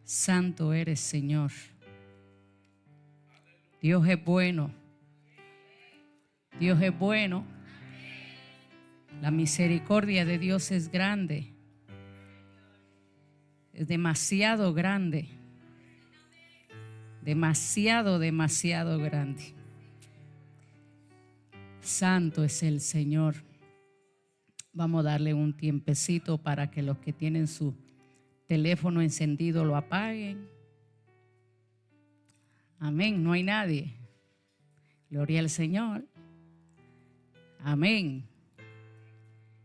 Santo eres, Señor. Dios es bueno. Dios es bueno. La misericordia de Dios es grande. Es demasiado grande. Demasiado grande. Santo es el Señor. Vamos a darle un tiempecito para que los que tienen su teléfono encendido lo apaguen. Amén. No hay nadie. Gloria al Señor. Amén.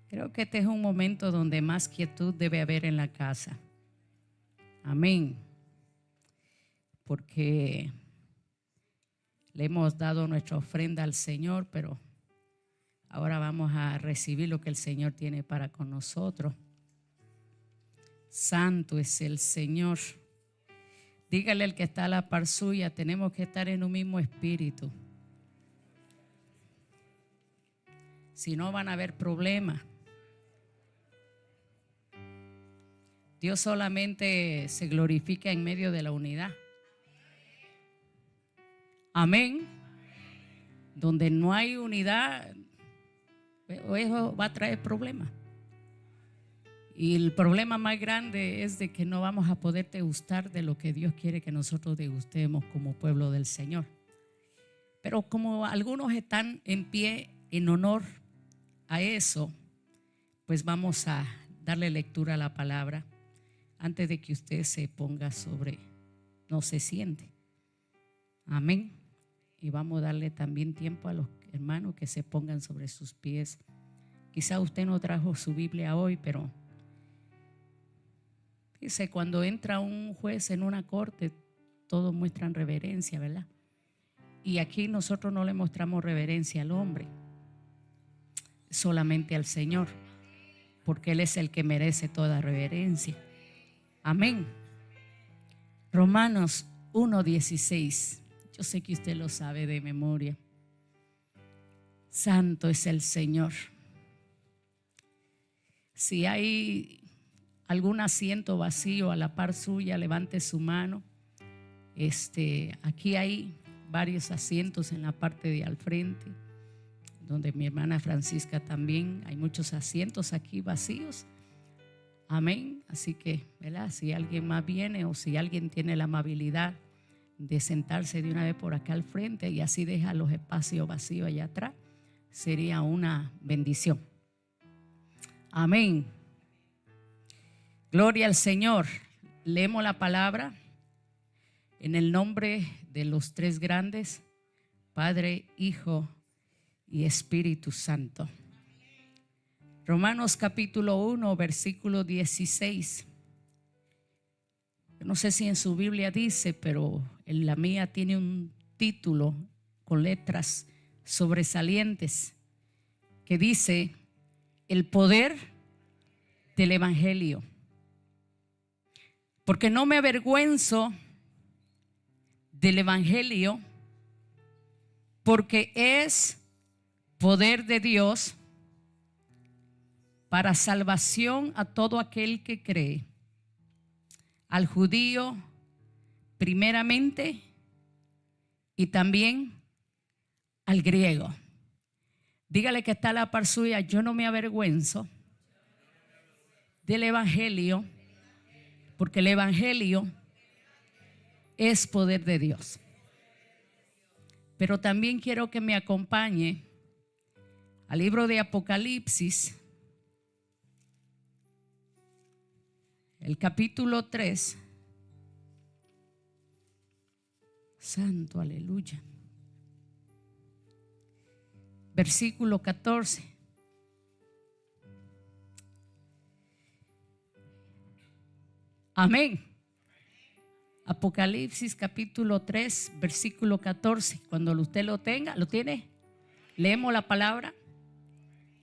Creo que este es un momento donde más quietud debe haber en la casa. Amén. Porque le hemos dado nuestra ofrenda al Señor, pero ahora vamos a recibir lo que el Señor tiene para con nosotros. Santo es el Señor. Dígale al que está a la par suya, tenemos que estar en un mismo espíritu. Si no, van a haber problemas. Dios solamente se glorifica en medio de la unidad. Amén. Donde no hay unidad, eso va a traer problemas. Y el problema más grande es de que no vamos a poder degustar de lo que Dios quiere que nosotros degustemos como pueblo del Señor. Pero como algunos están en pie en honor a eso, pues vamos a darle lectura a la palabra antes de que usted se ponga no se siente. Amén. Y vamos a darle también tiempo a los hermanos que se pongan sobre sus pies. Quizá usted no trajo su Biblia hoy, pero dice, cuando entra un juez en una corte, todos muestran reverencia, ¿verdad? Y aquí nosotros no le mostramos reverencia al hombre, solamente al Señor, porque Él es el que merece toda reverencia. Amén. Romanos 1:16. Yo sé que usted lo sabe de memoria. Santo es el Señor. Si hay algún asiento vacío a la par suya, levante su mano. Aquí hay varios asientos en la parte de al frente, donde mi hermana Francisca también. Hay muchos asientos aquí vacíos. Amén. Así que, ¿verdad? Si alguien más viene o si alguien tiene la amabilidad de sentarse de una vez por acá al frente y así deja los espacios vacíos allá atrás, sería una bendición. Amén. Gloria al Señor. Leemos la palabra en el nombre de los tres grandes, Padre, Hijo y Espíritu Santo. Romanos capítulo 1, versículo 16. No sé si en su Biblia dice, pero en la mía tiene un título con letras sobresalientes que dice: el poder del Evangelio. Porque no me avergüenzo del Evangelio, porque es poder de Dios para salvación a todo aquel que cree, al judío primeramente y también al griego. Dígale que está a la par suya, yo no me avergüenzo del Evangelio, porque el Evangelio es poder de Dios. Pero también quiero que me acompañe al libro de Apocalipsis, el capítulo 3. Santo, aleluya. Versículo 14. Amén. Apocalipsis capítulo 3, versículo 14. Cuando usted lo tenga, ¿lo tiene? Leemos la palabra.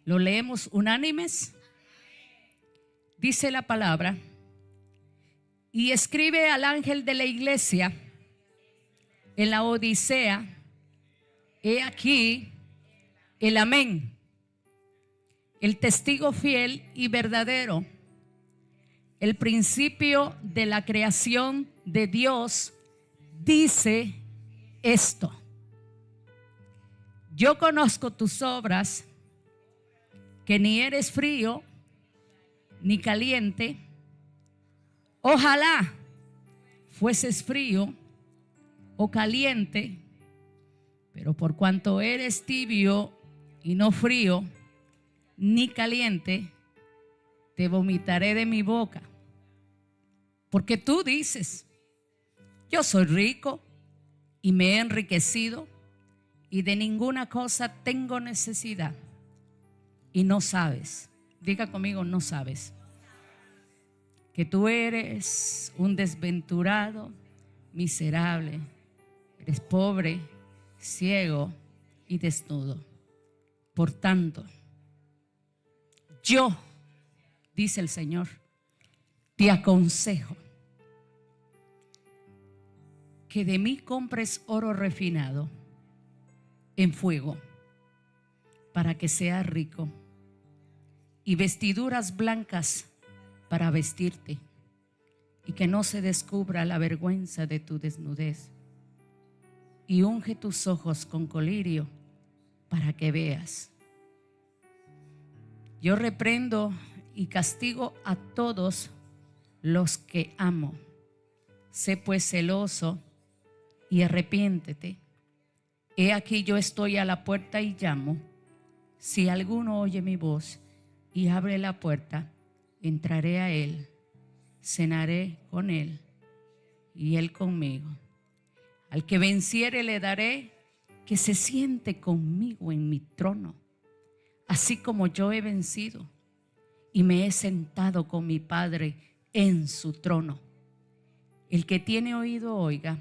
Lo leemos unánimes. Dice la palabra: y escribe al ángel de la iglesia en la Odisea, he aquí el amén, el testigo fiel y verdadero, el principio de la creación de Dios dice esto: yo conozco tus obras, que ni eres frío ni caliente. Ojalá fueses frío o caliente, pero por cuanto eres tibio y no frío ni caliente, te vomitaré de mi boca. Porque tú dices: yo soy rico y me he enriquecido y de ninguna cosa tengo necesidad. Y no sabes, diga conmigo, no sabes, que tú eres un desventurado, miserable, eres pobre, ciego y desnudo. Por tanto, yo, dice el Señor, te aconsejo que de mí compres oro refinado en fuego, para que seas rico, y vestiduras blancas para vestirte, y que no se descubra la vergüenza de tu desnudez, y unge tus ojos con colirio para que veas. Yo reprendo y castigo a todos los que amo. Sé pues celoso y arrepiéntete. He aquí, yo estoy a la puerta y llamo. Si alguno oye mi voz y abre la puerta, entraré a él, cenaré con él y él conmigo. Al que venciere le daré que se siente conmigo en mi trono, así como yo he vencido y me he sentado con mi Padre en su trono. El que tiene oído, oiga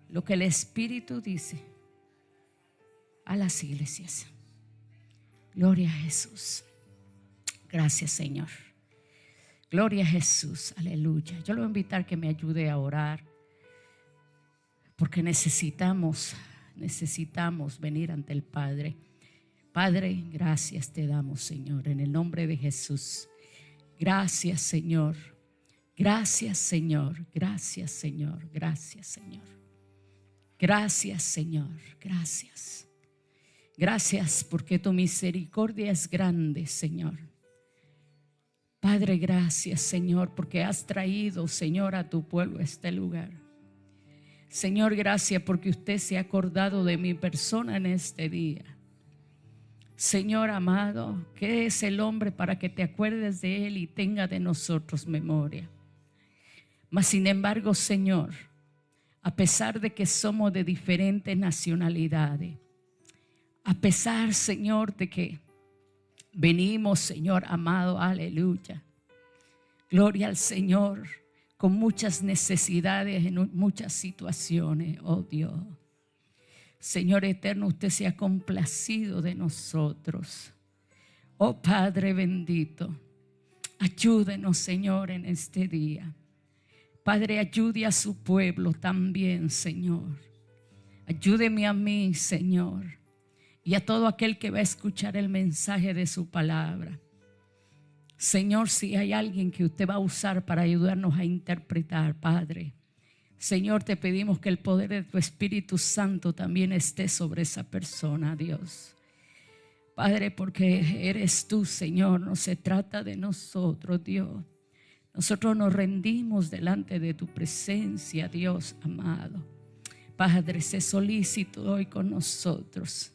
lo que el Espíritu dice a las iglesias. Gloria a Jesús. Gracias, Señor. Gloria a Jesús. Aleluya. Yo lo voy a invitar que me ayude a orar, porque necesitamos venir ante el Padre. Padre, gracias te damos, Señor, en el nombre de Jesús. Gracias, Señor. Gracias, Señor. Gracias, Señor. Gracias, Señor. Gracias, Señor. Gracias. Gracias porque tu misericordia es grande, Señor. Padre, gracias, Señor, porque has traído, Señor, a tu pueblo a este lugar. Señor, gracias porque usted se ha acordado de mi persona en este día. Señor amado, ¿qué es el hombre para que te acuerdes de él y tenga de nosotros memoria? Mas sin embargo, Señor, a pesar de que somos de diferentes nacionalidades, a pesar, Señor, de que venimos, Señor amado, aleluya, gloria al Señor, con muchas necesidades en muchas situaciones, oh Dios. Señor eterno, usted se ha complacido de nosotros. Oh Padre bendito, ayúdenos, Señor, en este día. Padre, ayude a su pueblo también, Señor. Ayúdeme a mí, Señor, y a todo aquel que va a escuchar el mensaje de su palabra. Señor, si hay alguien que usted va a usar para ayudarnos a interpretar, Padre, Señor, te pedimos que el poder de tu Espíritu Santo también esté sobre esa persona, Dios. Padre, porque eres tú, Señor, no se trata de nosotros, Dios. Nosotros nos rendimos delante de tu presencia, Dios amado. Padre, sé solícito hoy con nosotros.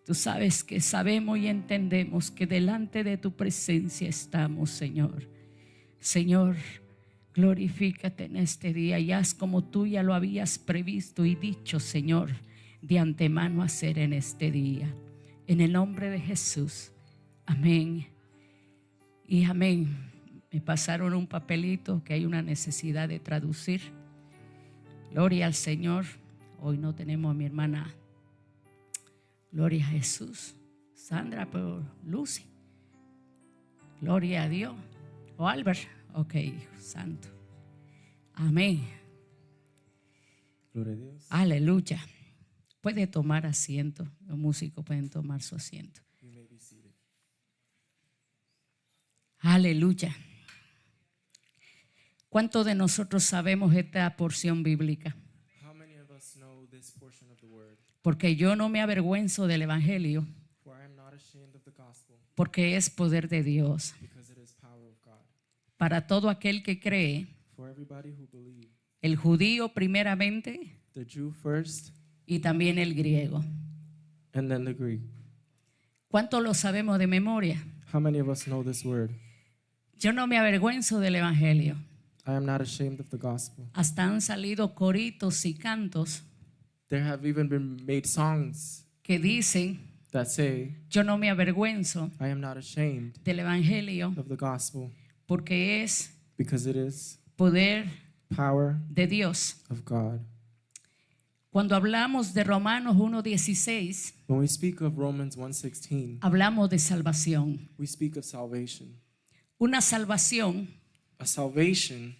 Tú sabes que sabemos y entendemos que delante de tu presencia estamos, Señor. Señor, glorifícate en este día y haz como tú ya lo habías previsto y dicho, Señor, de antemano hacer en este día. En el nombre de Jesús. Amén y amén. Me pasaron un papelito que hay una necesidad de traducir. Gloria al Señor. Hoy no tenemos a mi hermana. Gloria a Jesús. Sandra, pero Lucy. Gloria a Dios. O Albert. Ok, santo. Amén. Gloria a Dios. Aleluya. Puede tomar asiento. Los músicos pueden tomar su asiento. Aleluya. ¿Cuántos de nosotros sabemos esta porción bíblica? How many of us know this portion of the word? Porque yo no me avergüenzo del evangelio, For I am not ashamed of the gospel, porque es poder de Dios because it is power of God. para todo aquel que cree, For everybody who believes, el judío primeramente the Jew first, y también el griego. and then the Greek. ¿Cuántos lo sabemos de memoria? How many of us know this word? Yo no me avergüenzo del evangelio. I am not ashamed of the gospel. Hasta han salido coritos y cantos There have even been made songs que dicen, that say, yo no me avergüenzo I am not ashamed del evangelio of the gospel, porque es because it is poder power de Dios. of God. Cuando hablamos de Romanos 1:16, When we speak of Romans 1:16, hablamos de salvación. we speak of salvation. Una salvación A salvation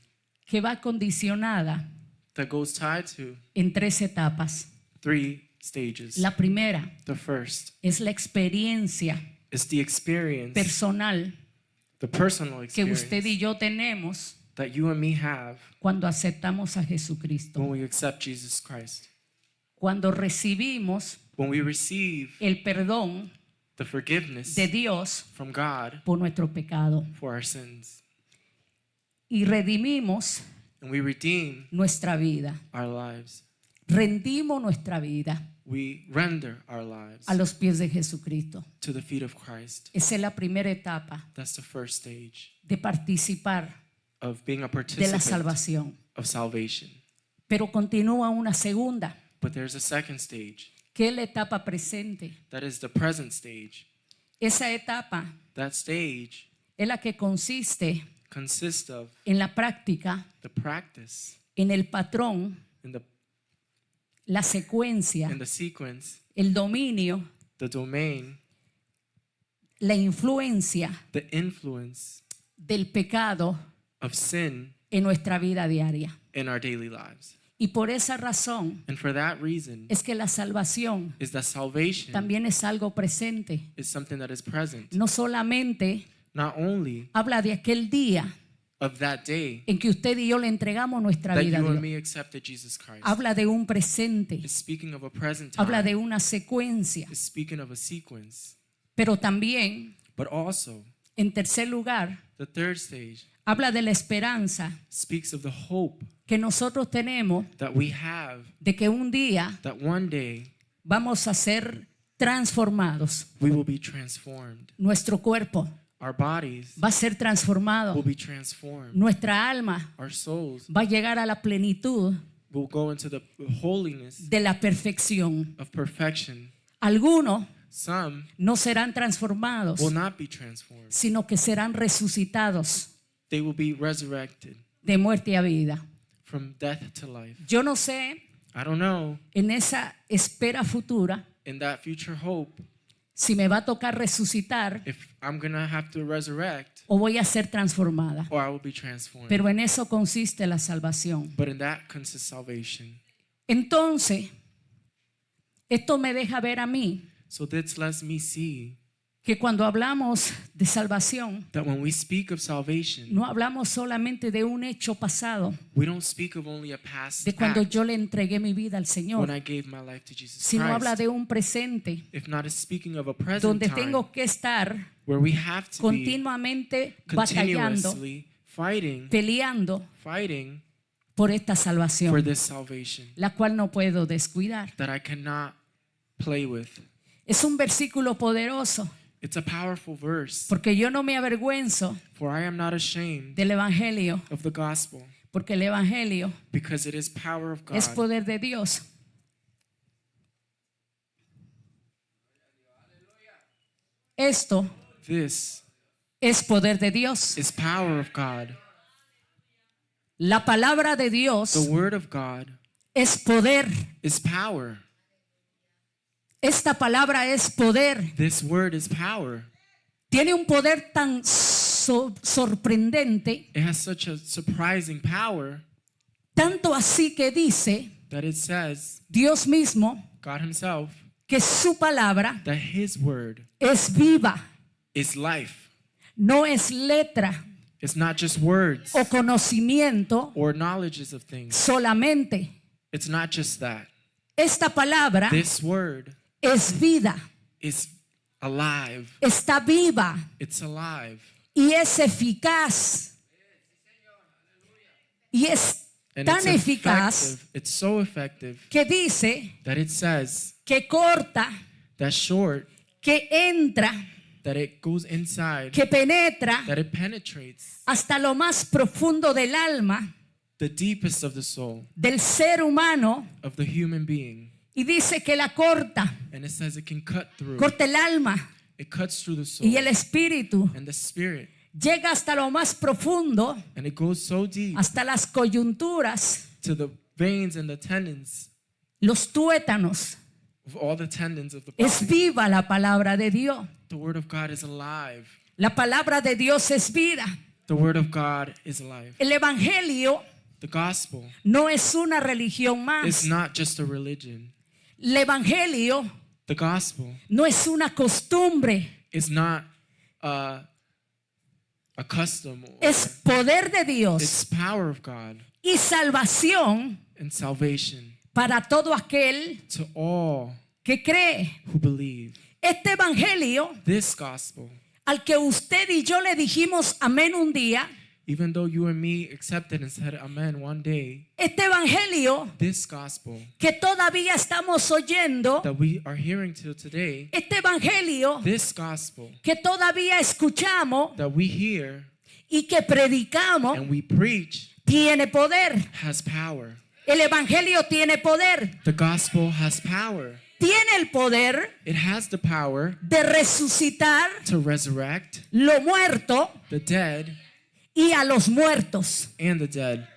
que va condicionada that goes tied to en 3 etapas. 3 stages. La primera The first es la experiencia is the experience, personal the personal que usted experience y yo tenemos that you and me have cuando aceptamos a Jesucristo. when we accept Jesus Christ. Cuando recibimos When we receive el perdón the forgiveness de Dios from God por nuestro pecado for our sins. y redimimos And we redeem nuestra vida. our lives. Rendimos nuestra vida We render our lives a los pies de Jesucristo. to the feet of Christ. Esa es la primera etapa That's the first stage de participar of being a de la participant salvación. of salvation. Pero continúa una segunda, But there's a second stage. que es la etapa presente. That is the present stage. Esa etapa That stage es la que consiste consists of en la práctica, the practice en el patrón, and la secuencia, the sequence, el dominio, the domain, la influencia the influence del pecado of sin en nuestra vida diaria. in our daily lives. Y por esa razón And for that reason es que la salvación is that salvation también es algo presente. is something that is present. No solamente Not only habla de aquel día of that day en que usted y yo le entregamos nuestra that vida a you and Dios. me accepted Jesus Christ. Habla de un presente, It's speaking of a present habla de time. una secuencia, It's speaking of a sequence. pero también, But also, en tercer lugar, the third stage habla de la esperanza speaks of the hope que nosotros tenemos that we have de que un día that one day vamos a ser transformados. we will be transformed. Nuestro cuerpo Our bodies va a ser will transformado. be transformed. Nuestra alma Our souls va a llegar a la plenitud will go into the holiness de la perfección. of perfection. Algunos Some no serán transformados, will not be transformed. sino que serán resucitados They will be resurrected de muerte a vida. from death to life. Yo no sé, I don't know, en esa espera futura, in that future hope, si me va a tocar resucitar if I'm going to have to resurrect o voy a ser transformada. or I will be transformed. Pero en eso consiste la salvación. But in that consists salvation. Entonces, esto me deja ver a mí So this lets me see que cuando hablamos de salvación, that when we speak of salvation, no hablamos solamente de un hecho pasado, we don't speak of only a past de cuando act yo le entregué mi vida al when Señor, I gave my life to Jesus sino habla Christ. de un presente If not, it's speaking of a present donde time tengo que estar where we have to be continuamente batallando, continuously fighting peleando por esta for salvación, this salvation la cual no puedo descuidar. that I cannot play with. Es un versículo poderoso It's a powerful verse, porque yo no me avergüenzo for I am not ashamed del Evangelio, of the gospel, porque el Evangelio because it is power of es God. poder de Dios. Esto This es poder de Dios. is power of God. La palabra de The Dios word of God es poder. is power. Esta palabra es poder. This word is power. Tiene un poder tan sorprendente, It has such a surprising power tanto así que dice that it says, Dios mismo God himself, que su palabra that his word es viva, is life. no es letra, It's not just words o conocimiento or knowledges of things. solamente. It's not just that. Esta palabra This word es vida, is alive. está viva It's alive. y es eficaz. Y es And tan it's eficaz effective. It's so effective que dice that it says que corta, that short, que entra, that it goes inside, que penetra that it penetrates hasta lo más profundo del alma, the deepest of the soul del ser humano, of the human being. y dice que la corta, And it says it can cut through. corta el alma It cuts through the soul y el espíritu, and the spirit. llega hasta lo más profundo, And it goes so deep hasta las coyunturas, to the veins and the tendons, los tuétanos. of all the tendons of the Es body. viva la palabra de Dios. The word of God is alive. La palabra de Dios es vida. The word of God is alive. El evangelio The gospel no es una religión is más. not just a religion. El evangelio The gospel no es una costumbre. is not a custom. Or Es poder de it's Dios power of God y salvación and salvation para todo aquel to all que cree. who believe. Este evangelio This gospel, al que usted y yo le dijimos amén un día, even though you and me accepted and said amen one day, este evangelio this gospel que todavía estamos oyendo, that we are hearing till today, este evangelio this gospel que todavía escuchamos that we hear y que predicamos, and we preach tiene poder. has power. El evangelio tiene poder. The gospel has power. Tiene el poder It has the power de resucitar to resurrect lo muerto the dead y a los muertos. and the dead.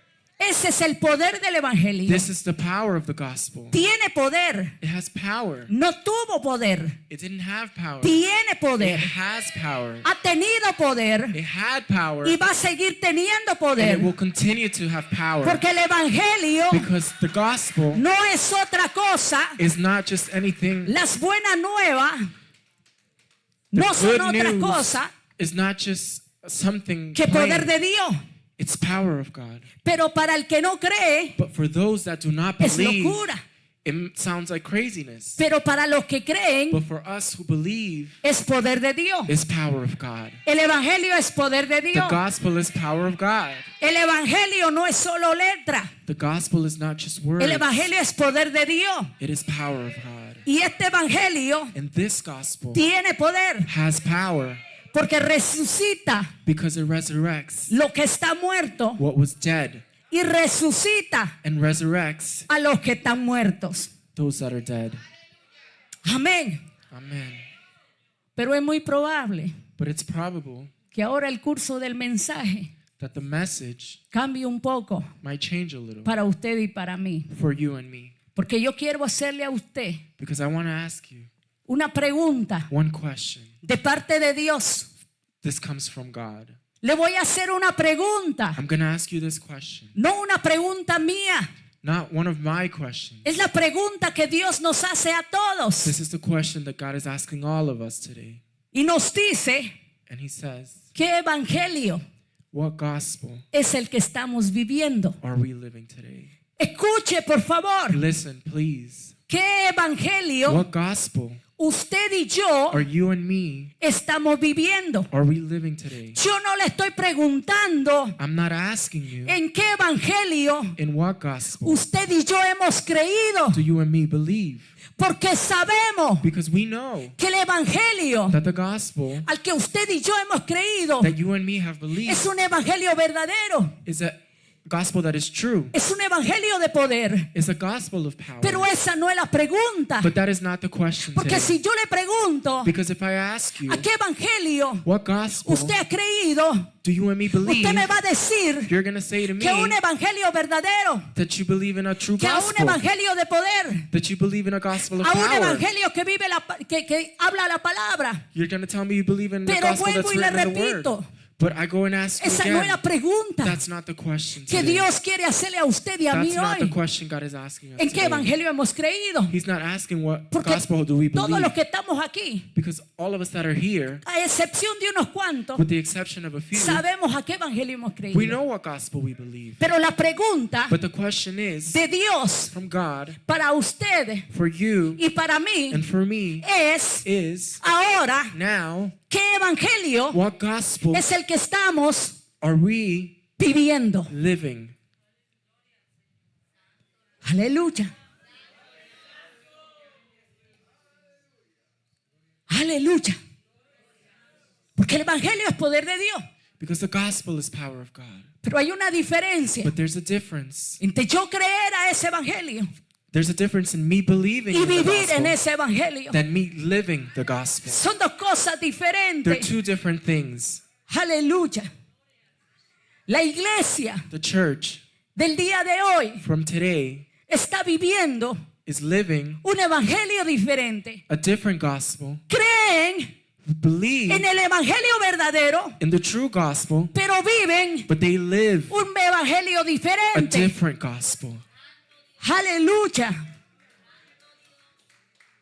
Ese es el poder del evangelio. This is the power of the gospel. Tiene poder. It has power. No tuvo poder. It didn't have power. Tiene It poder. has power. Ha tenido poder It had power. y va a seguir teniendo And poder. it will continue to have power. Porque el evangelio Because the gospel no es otra cosa. is not just anything. Las buenas nuevas The no son good otra news cosa is not just something que poder plain. de Dios. It's power of God. Pero para el que no cree But for those that do not es believe, locura. it sounds like craziness. Pero para los que creen But for us who believe, es poder de Dios. it's power of God. El evangelio es poder de The Dios. gospel is power of God. El evangelio no es solo letra. The gospel is not just words. El evangelio es poder de Dios. It is power of God. Y este evangelio And this gospel tiene poder has power porque resucita because it resurrects lo que está muerto what was dead y resucita and resurrects a los que están muertos. those that are dead. Amén. Amen. Pero es muy probable But it's probable que ahora el curso del mensaje that the message cambie un poco might change a little para usted y para mí. for you and me. Porque yo quiero hacerle a usted Because I want to ask you una pregunta one question. de parte de Dios. This comes from God. Le voy a hacer una pregunta, I'm going to ask you this question. no una pregunta mía. Not one of my questions. Es la pregunta que Dios nos hace a todos. This is the question that God is asking all of us today. Y nos dice, And He says, ¿qué evangelio what gospel es el que estamos viviendo? are we living today? Escuche, por favor, Listen, please. ¿qué evangelio What gospel usted y yo are you and me, estamos viviendo? are we living today? Yo no le estoy preguntando I'm not asking you en qué evangelio in what gospel usted y yo hemos creído, do you and me believe? porque sabemos Because we know que el evangelio that the gospel al que usted y yo hemos creído that you and me have believed es un evangelio verdadero, is a gospel that is true. es un evangelio de poder. It's a gospel of power. Pero esa no es la pregunta, But that is not the question porque today. si yo le pregunto Because if I ask you, a qué evangelio what gospel usted ha creído, do you and me believe? usted me va a decir You're going to say to me que un evangelio verdadero, that you believe in a true que a un gospel. evangelio de poder, That you believe in a gospel of a un power. evangelio que vive que habla la palabra. You're going to tell me you believe in the Pero gospel vuelvo that's y le written in the word. repito, But I go and ask you Esa no es la again. pregunta That's not the question que today. Dios quiere hacerle a usted y a That's mí not the hoy. question God is asking us ¿En qué today. evangelio hemos creído? He's not asking what Porque gospel do we todos believe. los que estamos aquí, Because all of us that are here, a excepción de unos cuantos, with the exception of a few, sabemos a qué evangelio hemos we creído. know what gospel we believe. Pero la pregunta But the question is, de Dios from God, para usted for you y para mí and for me, es is ahora now, qué evangelio what gospel es el que estamos are we viviendo. living? Aleluya. Aleluya. Porque el evangelio es poder de Dios. Because the gospel is power of God. Pero hay una diferencia But there's a difference. entre yo creer a ese evangelio There's a difference in me believing y in the vivir en gospel ese evangelio. than me living the gospel. Son dos cosas They're diferentes. two different things. Aleluya. La iglesia The church del día de hoy from today está viviendo is living un evangelio diferente. a different gospel. Creen Believe en el evangelio verdadero, in the true gospel, pero viven but they live un evangelio a diferente. different gospel. Aleluya.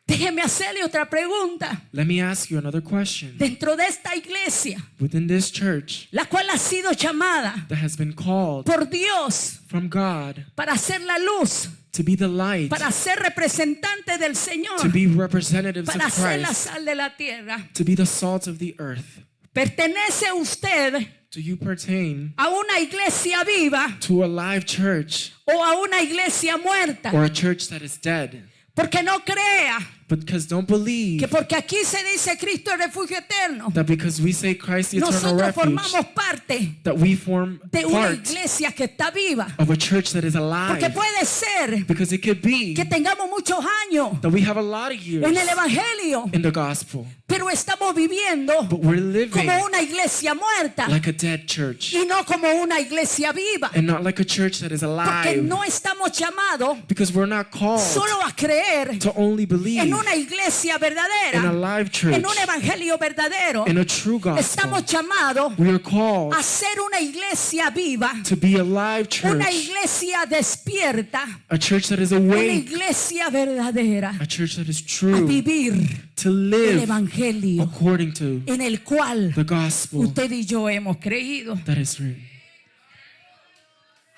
Déjeme hacerle otra pregunta. Let me ask you another question. Dentro de esta iglesia, Within this church la cual ha sido llamada that has been called por Dios from God para ser la luz, to be the light, para ser representante del Señor, to be representatives of para ser la Christ, sal de la tierra. to be the salt of the earth. ¿Pertenece usted Do you pertain a una iglesia viva to a live church o a una iglesia muerta? or a church that is dead? Porque no crea Because don't believe que porque aquí se dice Cristo es refugio eterno, that because we say Christ the eternal nosotros refuge, formamos parte that we form de una part iglesia que está viva. of a church that is Porque alive. puede ser Because it could be que tengamos muchos años that we have a lot of years en el evangelio, in the gospel, pero estamos viviendo but we're living como una iglesia muerta like a dead church y no como una iglesia viva. and not like a church that is Porque alive. no estamos llamados Because we're not called solo a creer to only believe en una iglesia in a verdadera, live church, en un evangelio verdadero. in a true gospel. Estamos llamados We are called a ser una iglesia viva, to be a live una church, iglesia despierta, a church that is una awake, iglesia verdadera, a church that is a true, vivir to el live evangelio according to en el cual the gospel usted y yo hemos creído. that is written.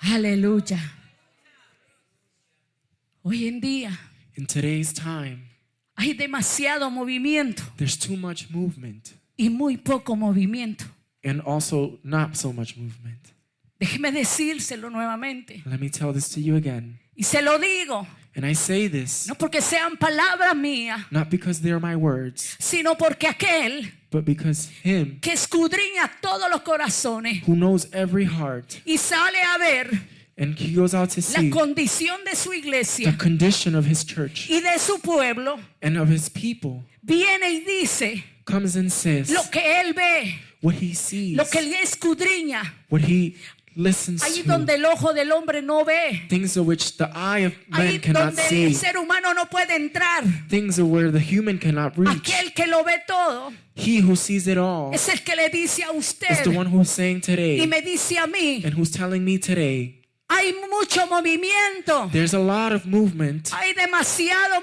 Aleluya. Hoy en día In today's time, hay demasiado movimiento there's too much movement y muy poco movimiento. and also not so much movement. Déjeme decírselo nuevamente. Let me tell this to you again. Y se lo digo, And I say this no porque sean palabras mías, not because they're my words, sino porque aquel but because Him que escudriña todos los corazones who knows every heart, y sale a ver and He goes out to la see condición de su the iglesia condition of His church y de su pueblo, and of His people, viene y dice comes and says lo que él ve, what He sees, lo que él escudriña, what He listens ahí to, donde el ojo del hombre no ve, things of which the eye of man ahí cannot donde see, el ser humano no puede entrar. things of where the human cannot reach. Aquel que lo ve todo He who sees it all es el que le dice a is usted the one who's saying y today me dice a mí, and who's telling me today, hay mucho movimiento, there's a lot of movement, hay demasiado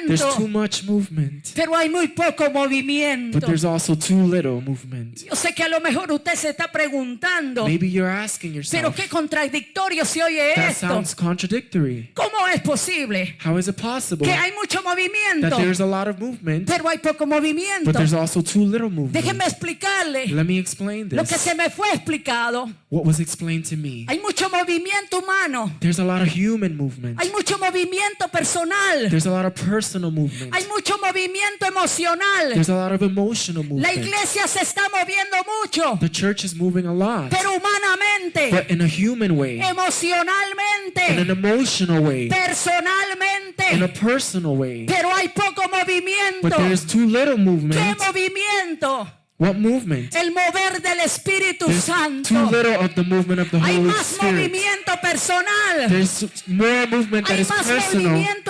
there's too movimiento, much movement, pero hay muy poco movimiento. but there's also too little movement. Yo sé que a lo mejor usted se está preguntando, Maybe you're asking pero yourself, qué contradictorio se oye that esto. sounds contradictory. ¿Cómo es posible How is it possible que hay mucho that movimiento, there's a lot of movement, pero hay poco but movimiento? there's also too little movement? Déjeme explicarle Let me explain lo que this. se me fue explicado. What was explained to me. Hay mucho movimiento humano, There's a lot of human movement. hay mucho movimiento personal, There's a lot of personal movement. hay mucho movimiento emocional. There's a lot of emotional La movement. iglesia se está moviendo mucho, The church is moving a lot, pero humanamente, but in a human way, in an emocionalmente, emotional way, in a personalmente, personal way. pero hay poco But movimiento. there's too little ¿Qué movement. movimiento? What movement? El mover del Espíritu There's Santo. too little of the movement of the Hay Holy más Spirit. movimiento personal. There's more movement that Hay is más personal. movimiento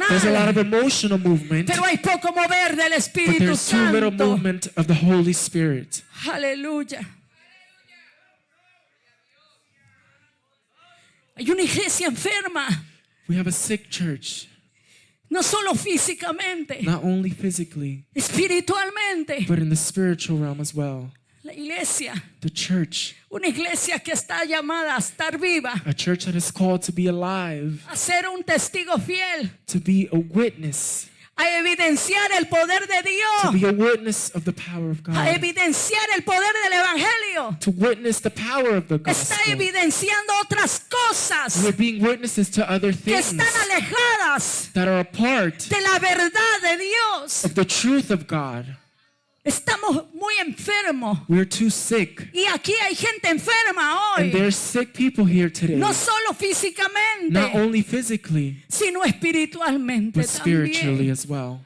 There's a lot emocional. of emotional movement, Pero hay poco mover del but Espíritu there's too little Santo. movement of the Holy Spirit. Aleluya. Hay una iglesia enferma, We have a sick church, no solo físicamente, not only physically, espiritualmente. but in the spiritual realm as well. La iglesia, The church, una iglesia que está llamada a estar viva, a church that is called to be alive, a ser un testigo fiel, to be a witness, a evidenciar el poder de to Dios, be a witness of the power of a God, evidenciar el poder del evangelio. to witness the power of the Está gospel. evidenciando otras cosas We're being witnesses to other que things están alejadas that are a part de la verdad de Dios. of the truth of God. Estamos muy enfermos We're too sick. y aquí hay gente enferma And hoy, there's sick people here today. no solo Not físicamente, only physically, sino espiritualmente but spiritually también. as well.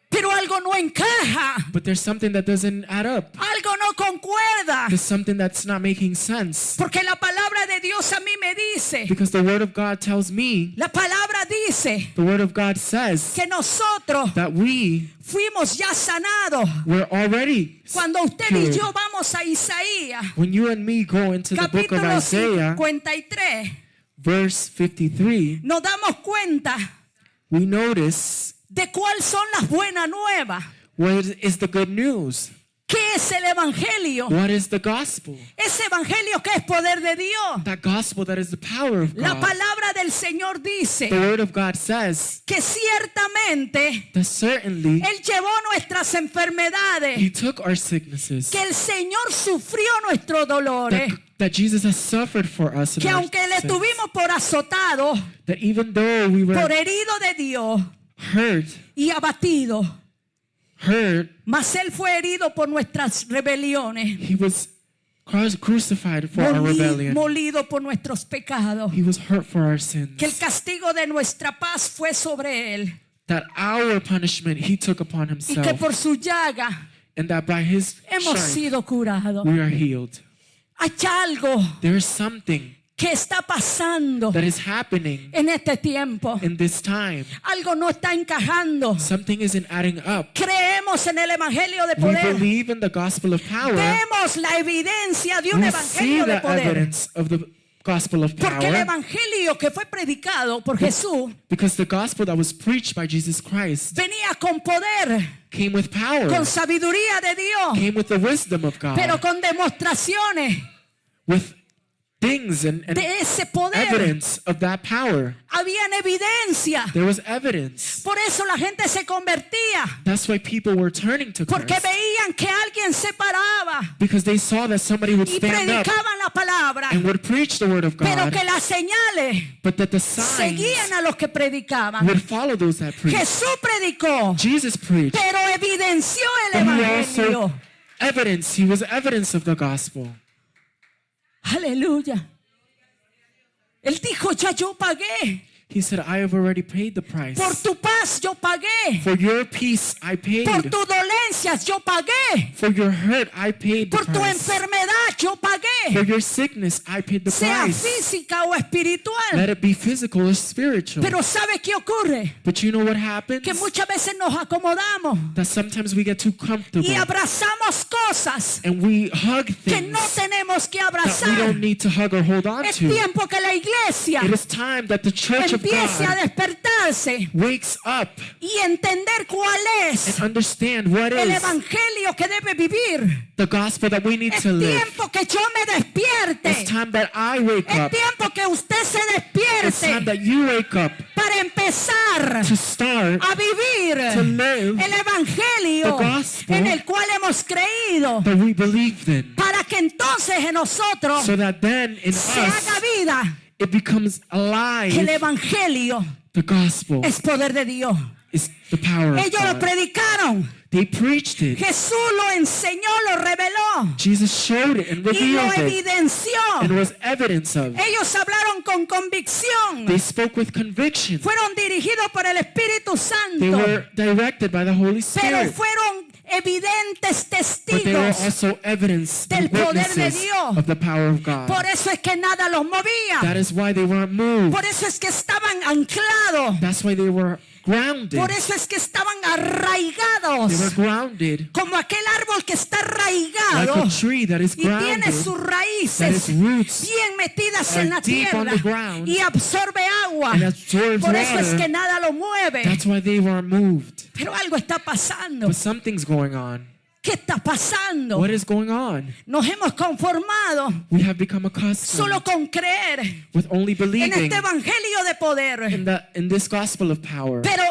Pero algo no encaja, But there's something that doesn't add up. algo no concuerda, There's something that's not making sense. porque la palabra de Dios a mí me dice, Because the Word of God tells me, la palabra dice the Word of God says que nosotros that we fuimos ya sanados. were already Cuando usted y cured. yo vamos a Isaías, When you and me go into the book of capítulo Isaiah, 53, verse 53, nos damos cuenta we notice de cuáles son las buenas nuevas. what is the good news. ¿Qué es el evangelio? What is the gospel? Ese evangelio que es poder de Dios. That gospel that is the power of La God. palabra del Señor dice The Word of God says que ciertamente that certainly Él llevó nuestras enfermedades, He took our sicknesses, que el Señor sufrió nuestros dolores, that Jesus has suffered for us, in que our aunque le sins. tuvimos por azotado, That even though we por were herido de Dios hurt, y abatido, mas Él fue herido por nuestras rebeliones, He was crucified for our rebellion. molido por nuestros pecados, He was hurt for our sins. que el castigo de nuestra paz fue sobre Él That our punishment He took upon y que Himself, por su llaga and that by His hemos stripes sido curados. we are healed. Hay algo There is something que está pasando that is happening en este tiempo. in this time. Algo no está encajando. Something isn't adding up. Creemos en el evangelio de We poder. believe in the gospel of power. Vemos la evidencia de un We see evangelio de the poder. evidence of the gospel of Porque el power. evangelio que fue predicado por Jesús Because the gospel that was preached by Jesus Christ venía con poder, came with power, con sabiduría de Dios, came with the wisdom of pero God, con demostraciones with things and de ese poder. evidence of that power. Habían evidencia. There was evidence. Por eso la gente se convertía. That's why people were turning to Porque Christ. veían que alguien se paraba Because they saw that somebody would y stand up predicaban la palabra, and would preach the word of pero God, que las señales but that the signs seguían a los que predicaban. would follow those that preach. Jesús predicó, Jesus preached, pero evidenció el but he evangelio. also he was evidence of the gospel. Aleluya. Él dijo, ya yo pagué. He said, I have already paid the price. Por tu paz yo pagué. For your peace, I paid. Por tus dolencias yo pagué. For your hurt, I paid the Por tu price. enfermedad yo For pagué. your sickness, I paid the Sea price. física o espiritual. Let it be physical or spiritual. Pero ¿sabe qué ocurre? But you know what happens? Que muchas veces nos acomodamos That sometimes we get too comfortable y abrazamos cosas and we hug que no things tenemos que that we abrazar. don't need to hug or hold on Es to. tiempo que la iglesia It is time that the church of empiece a God despertarse wakes up y entender cuál es and understand what el is evangelio que debe vivir. the gospel that we need Es to live. tiempo que yo me despierte. It's time that I wake Es up. tiempo que usted se It's time despierte that you wake up para empezar to start a vivir to live el evangelio the gospel en el cual hemos creído, that we believed in, para que entonces en nosotros so that then in se haga us vida. it becomes Que el alive. evangelio The gospel es poder de Dios. is the power of Ellos lo God. predicaron. They preached it. Jesús lo enseñó, lo reveló Jesus showed it and y lo revealed it evidenció. and was evidence of. Ellos hablaron con convicción. They spoke with conviction. Fueron dirigidos por el Espíritu They Santo, were directed by the Holy pero Spirit. fueron evidentes But they were testigos. also evidence del and poder de witnesses Dios. of the power of God. Por eso es que nada los movía. That is why they weren't moved. Por eso es que estaban anclados That's why they were grounded. Por eso es que estaban They were arraigados. grounded Como aquel árbol que está like arraigado a tree that is y tiene grounded, sus that raíces its roots bien metidas are en la deep on tierra the ground y absorbe agua. and absorbs Por eso es water. que nada lo mueve. That's why they were moved. Pero algo está pasando. But something's going on. ¿Qué está pasando? What is going on? Nos hemos conformado We have become accustomed solo con creer with only en believing este evangelio de poder. in this gospel of power. Pero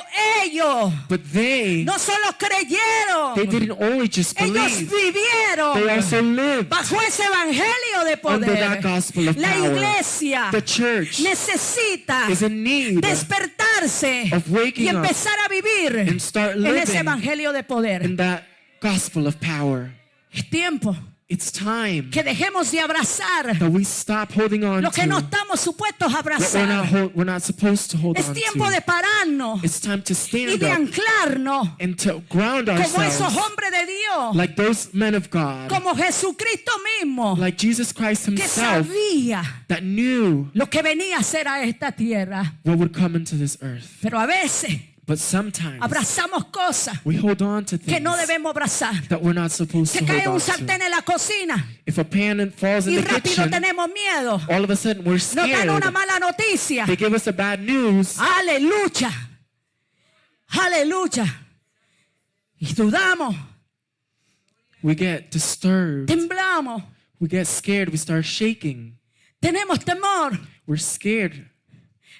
ellos But they no solo creyeron, didn't only just ellos believe, they vivieron also lived bajo ese evangelio de under poder. that gospel of La power. iglesia The church necesita is in need despertarse of waking y up empezar a vivir and start en ese living evangelio de poder. in that gospel of power. Es tiempo It's time que dejemos de abrazar that we stop holding on lo que no to estamos supuestos a what abrazar. we're not supposed to hold Es on tiempo to. de pararnos It's time to y stand de up anclarnos and to ground como esos ourselves hombres de Dios, like those men of God, como Jesucristo mismo, like Jesus Christ que himself, sabía that knew lo que venía a hacer a esta tierra. what would come into this earth. Pero a veces But sometimes abrazamos cosas we hold on to que no things debemos abrazar. that we're not supposed Se to cae un hold on sartén to. en la cocina If a pan falls in y the rápido kitchen, tenemos miedo. all of a sudden we're Nos dan scared. una mala noticia. They give us a bad news, Aleluya. Aleluya. Y dudamos, we get disturbed, temblamos, we get scared, we start shaking. tenemos temor. We're scared.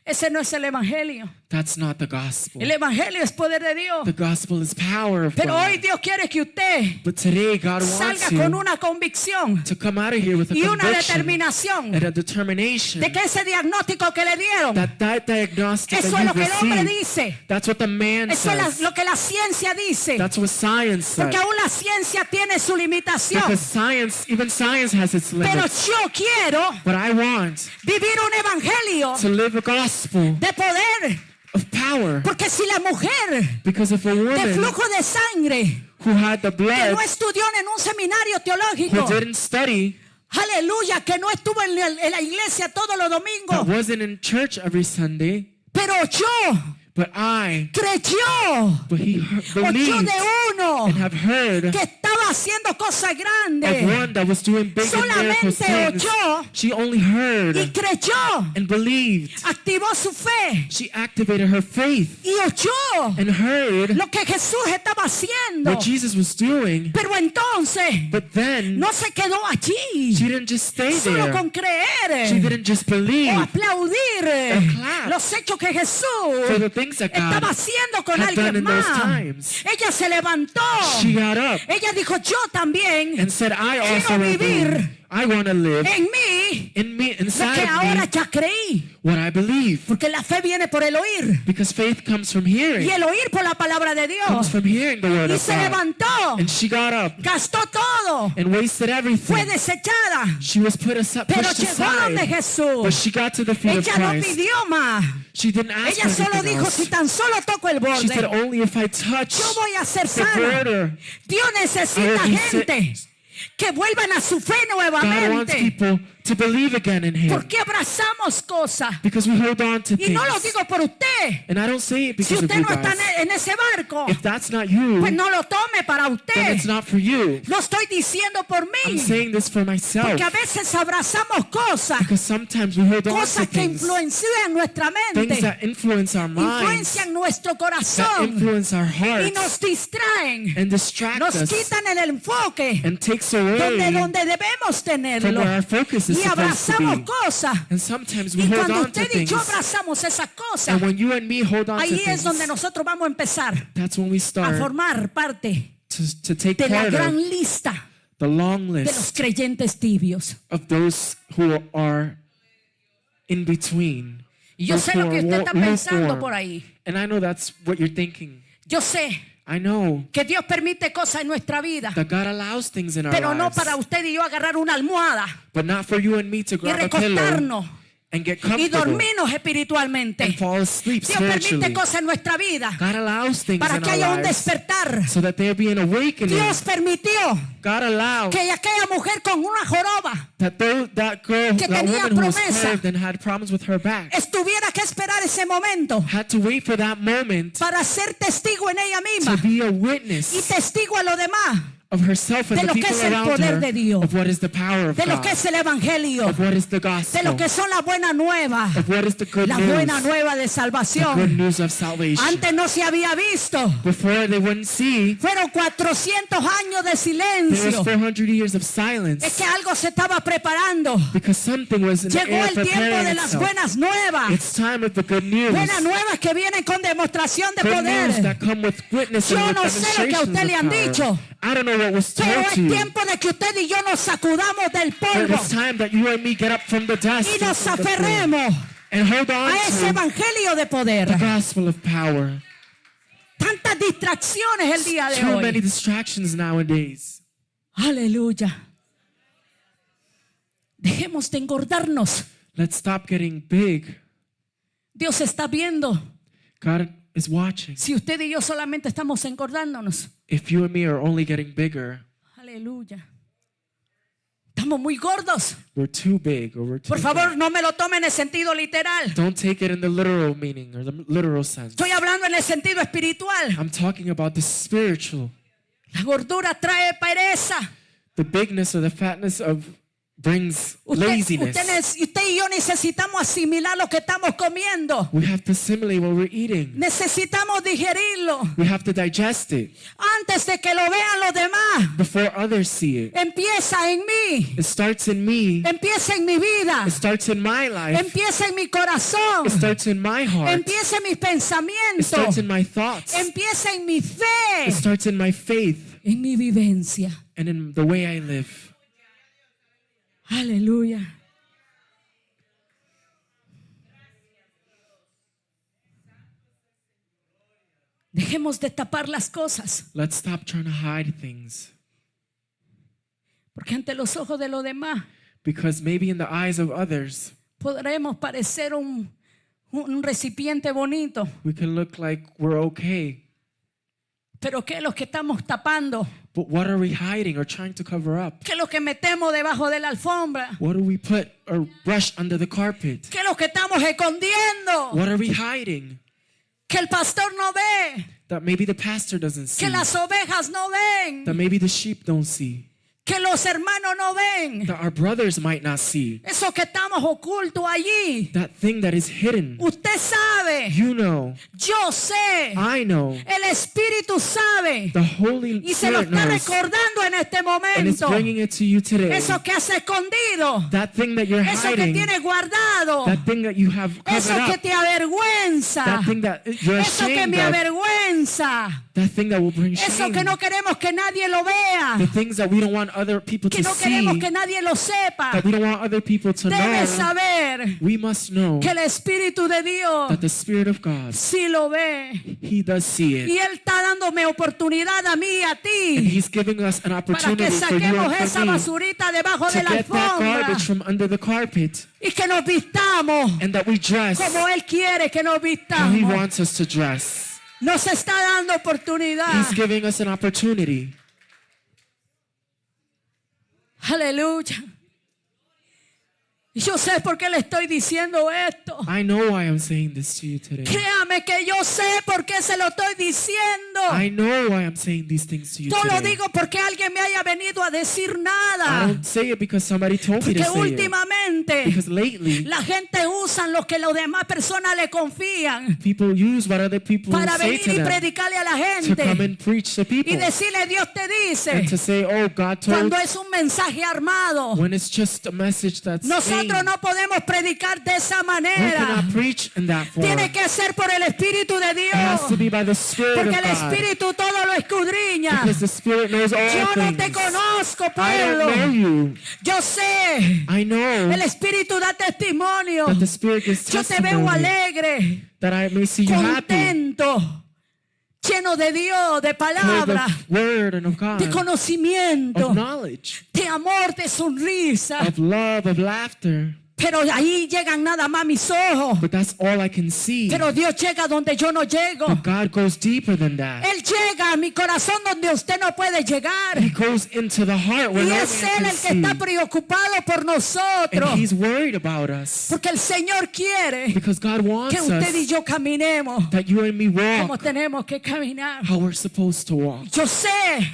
Ese no es el evangelio. That's not the gospel. El evangelio es poder de Dios. The gospel is power of Pero God. hoy Dios quiere que usted But today God wants salga con you una convicción to come out of here with a y una conviction determinación and a determination de que ese diagnóstico que le dieron, that diagnostic eso that es lo you've que el hombre received, dice. that's what the man Eso es says. lo que la ciencia dice. That's what science says. Porque aún la ciencia tiene su limitación. Because even science has its Pero limits. yo quiero But I want vivir un evangelio to live a gospel de poder. of power. Porque si la mujer Because if a de woman flujo de sangre who had the que blood, no estudió en un seminario who teológico, didn't study, aleluya, que no estuvo en la iglesia todos los that domingos, wasn't in church every Sunday, pero yo but creyó, he oyó believed de uno and have heard que estaba haciendo cosas of grandes one that was doing big and miracle Solamente things. oyó She only heard y creyó, and believed. activó su fe She activated her faith y oyó and heard lo que Jesús estaba haciendo. what Jesus was doing. Pero entonces But then no se quedó allí she didn't just stay solo there. con creer She didn't just believe o aplaudir clap los hechos que for Jesús the things that estaba God haciendo con had done alguien in those más. times. Ella se levantó. She got up Ella dijo, yo también and said, I also quiero will vivir believe. I want to live en mí in me, lo que inside of ahora me, ya creí. what I believe. Porque la fe viene por el oír. Because faith comes from Y hearing, el oír por la palabra de comes Dios. from hearing the word Y of se God. levantó. And she got up Gastó todo. and wasted Fue everything. desechada. She was pushed Pero aside. llegó donde But Jesús. she got to the feet of Ella no Christ. pidió más. She didn't ask Ella for solo anything dijo, else. si tan solo toco el She said, borde, only if I touch yo voy a ser the sana. border. Dios necesita I will be gente que vuelvan a su fe God wants nuevamente. people to believe again in Him. Porque abrazamos cosas. Because we hold on to Y no lo things. digo por usted. And I don't say it Si because of usted you no está guys. en ese barco, If that's not you, pues no lo tome para then usted. it's not for you. Lo estoy diciendo por I'm mí. saying this for myself. Porque a veces abrazamos cosas, Because sometimes we hold on to cosas que things, influencian nuestra things mente, that influence our minds, influencian nuestro that corazón influence our y hearts, nos distraen, and distract nos us, quitan el enfoque and takes away donde debemos from tenerlo. where our focus is Y supposed to abrazamos be. cosas. And sometimes we Y hold cuando on to usted y things. yo abrazamos esas cosas, And when you and me hold on to ahí es donde things, nosotros vamos a empezar that's when we a start formar parte to take de la part gran of lista the long de los list creyentes tibios. of those who are in between. Y yo those sé who lo que are usted está pensando lukewarm. por ahí. And I know that's what you're thinking. Yo sé I know que Dios permite cosas en nuestra vida, that God allows things in our pero no lives, para usted y yo agarrar una almohada but not for you and me to y grab a pillow recostarnos and get y comfortable dormirnos espiritualmente. and fall asleep Dios permite spiritually. cosas en nuestra vida God allows things para in que our haya un lives despertar. so that there be an awakening. Dios permitió God allowed que aquella mujer con una joroba that that girl, que that tenía woman who was promesa curved and had problems with her back, estuviera que esperar ese momento had to wait for that moment para ser testigo en ella misma to be a y witness testigo a los demás of herself and de the lo que people es el around poder her de Dios, of what is the power of de lo God, que es el evangelio, of what is the de gospel, lo que son las buenas nuevas, of what is the good la news, buena nueva de the good salvación. news of salvation. Antes no se había visto. Before they wouldn't see, Fueron 400 años de there was silencio. 400 years of silence Es que algo se estaba preparando. because something was in the Llegó air el tiempo preparing de las itself. buenas nuevas. It's time of the good news. Buenas nuevas que vienen con demostración de Good news poder. that come with witness Yo and with no sé lo que a demonstrations usted le of han power. dicho, I don't know what was Pero told es to you. tiempo de que usted y yo nos sacudamos del But polvo it's time that you and me get up from the dust y and nos from the floor aferremos and hold on a ese to evangelio de poder. the gospel of power. Tantas distracciones el día de Too many hoy. distractions nowadays. Aleluya. Dejemos de engordarnos. Let's stop getting big. Dios está viendo God is watching. si usted y yo solamente estamos engordándonos. If you and me are only getting bigger, Aleluya. Estamos muy gordos. we're too big or we're too Por favor, fat. no me lo tome en el sentido literal. Don't take it in the literal meaning or the literal sense. Estoy hablando en el sentido espiritual. I'm talking about the spiritual. La gordura trae pereza. The bigness or the fatness of brings Usted laziness. y yo necesitamos asimilar lo que estamos comiendo. We have to assimilate what we're eating. Necesitamos digerirlo We have to digest it antes de que lo vean los demás. before others see it. Empieza en mí. It starts in me. Empieza en mi vida. It starts in my life. Empieza en mi corazón. It starts in my heart. Empieza en mis It pensamientos. starts in my thoughts. Empieza en mi It fe. starts in my faith En mi vivencia. and in the way I live. Aleluya. Dejemos de tapar las cosas, Let's stop trying to hide things porque ante los ojos de los demás because maybe in the eyes of others podremos parecer un recipiente bonito, we can look like we're okay. pero ¿qué es lo que estamos tapando? But what are we hiding or trying to cover up? ¿Qué es lo que metemos debajo de la alfombra? What do we put or brush under the carpet? ¿Qué es lo que estamos escondiendo? What are we hiding Que el pastor no ve, that maybe the pastor doesn't see? que las ovejas no ven, That maybe the sheep don't see? que los hermanos no ven. That our brothers might not see? Eso que estamos ocultos allí. That thing that is hidden? Usted sabe, You know, yo sé, I know, el Espíritu sabe the Holy y se lo Spirit está knows, recordando en este and it's momento. bringing it to you today. Eso que has escondido, That thing that you're eso que hiding, tienes guardado, that thing that you have eso covered que up, te avergüenza, that thing that you're eso que ashamed me of, avergüenza, that thing that will bring eso shame, que no queremos que nadie lo vea, the things that we don't want other people que to no queremos see, que nadie lo sepa. that we don't want other people to Debes know. saber We must know que el Espíritu de Dios that the Spirit of God, sí lo ve. He does see Y it. Él está dándome oportunidad a mí y a And ti He's giving us an para que opportunity for you saquemos and esa for me basurita debajo to de la get that alfombra garbage from under the carpet y que nos vistamos and that we dress como Él quiere que nos how He vistamos. wants us to dress. Nos está dando oportunidad. He's giving us an opportunity. Aleluya. Y yo sé por qué le estoy diciendo esto. I know why I'm saying this to you today. Créame que yo sé por qué se lo estoy diciendo. I know why I'm saying these things to you No lo today. digo porque alguien me haya venido a decir I nada. don't say it because somebody told me to Porque say it. últimamente Because lately, la gente usa lo que las demás personas le confían people use what other people para say venir to y them predicarle a la to come gente and preach to people y decirle Dios te dice and to say, oh, God told, cuando es un mensaje armado. when it's just a message that's Nosotros saying, no podemos predicar de esa we manera. cannot preach in that form. Tiene que ser por el Espíritu de It has to Dios. be by the Spirit Porque of el God. Espíritu todo lo escudriña. Because the Spirit knows all Yo no things. te conozco, I don't know pueblo. you. Yo sé. I know El Espíritu da testimonio. that the Spirit gives Yo te veo testimony alegre, that I may see you happy, contento, lleno de Dios, de full palabra, of word and of God, de conocimiento, of knowledge, de amor, de sonrisa. of love, of laughter. Pero ahí llegan nada más mis ojos. But that's all I can see. Pero Dios llega donde yo no llego. But God goes deeper than that. Él llega a mi corazón donde usted no puede llegar. He goes into the heart where Y no es man Él can el que see. está preocupado por nosotros. And He's worried about us. Porque el Señor quiere Because God wants que usted y us yo caminemos that you and me como walk tenemos que caminar. how we're supposed to walk. Yo sé,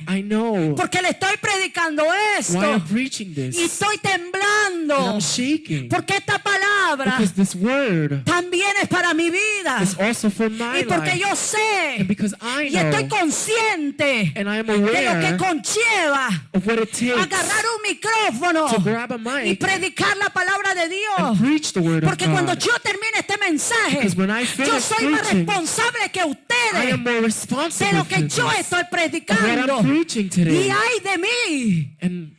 I know porque le estoy predicando why esto I'm preaching y this. estoy And temblando. I'm shaking. Porque esta palabra Because this word también es para mi vida. is also for my Y porque life. yo sé And because I y estoy know consciente and I am de lo que aware conlleva of what it takes agarrar un micrófono to grab a y mic predicar la palabra de Dios. and preach the word of Porque cuando God. yo termine este mensaje, Because when I yo finish soy más preaching, responsable que I ustedes am more de responsible lo for que yo this, estoy of what predicando. I'm preaching Y today. ay de mí And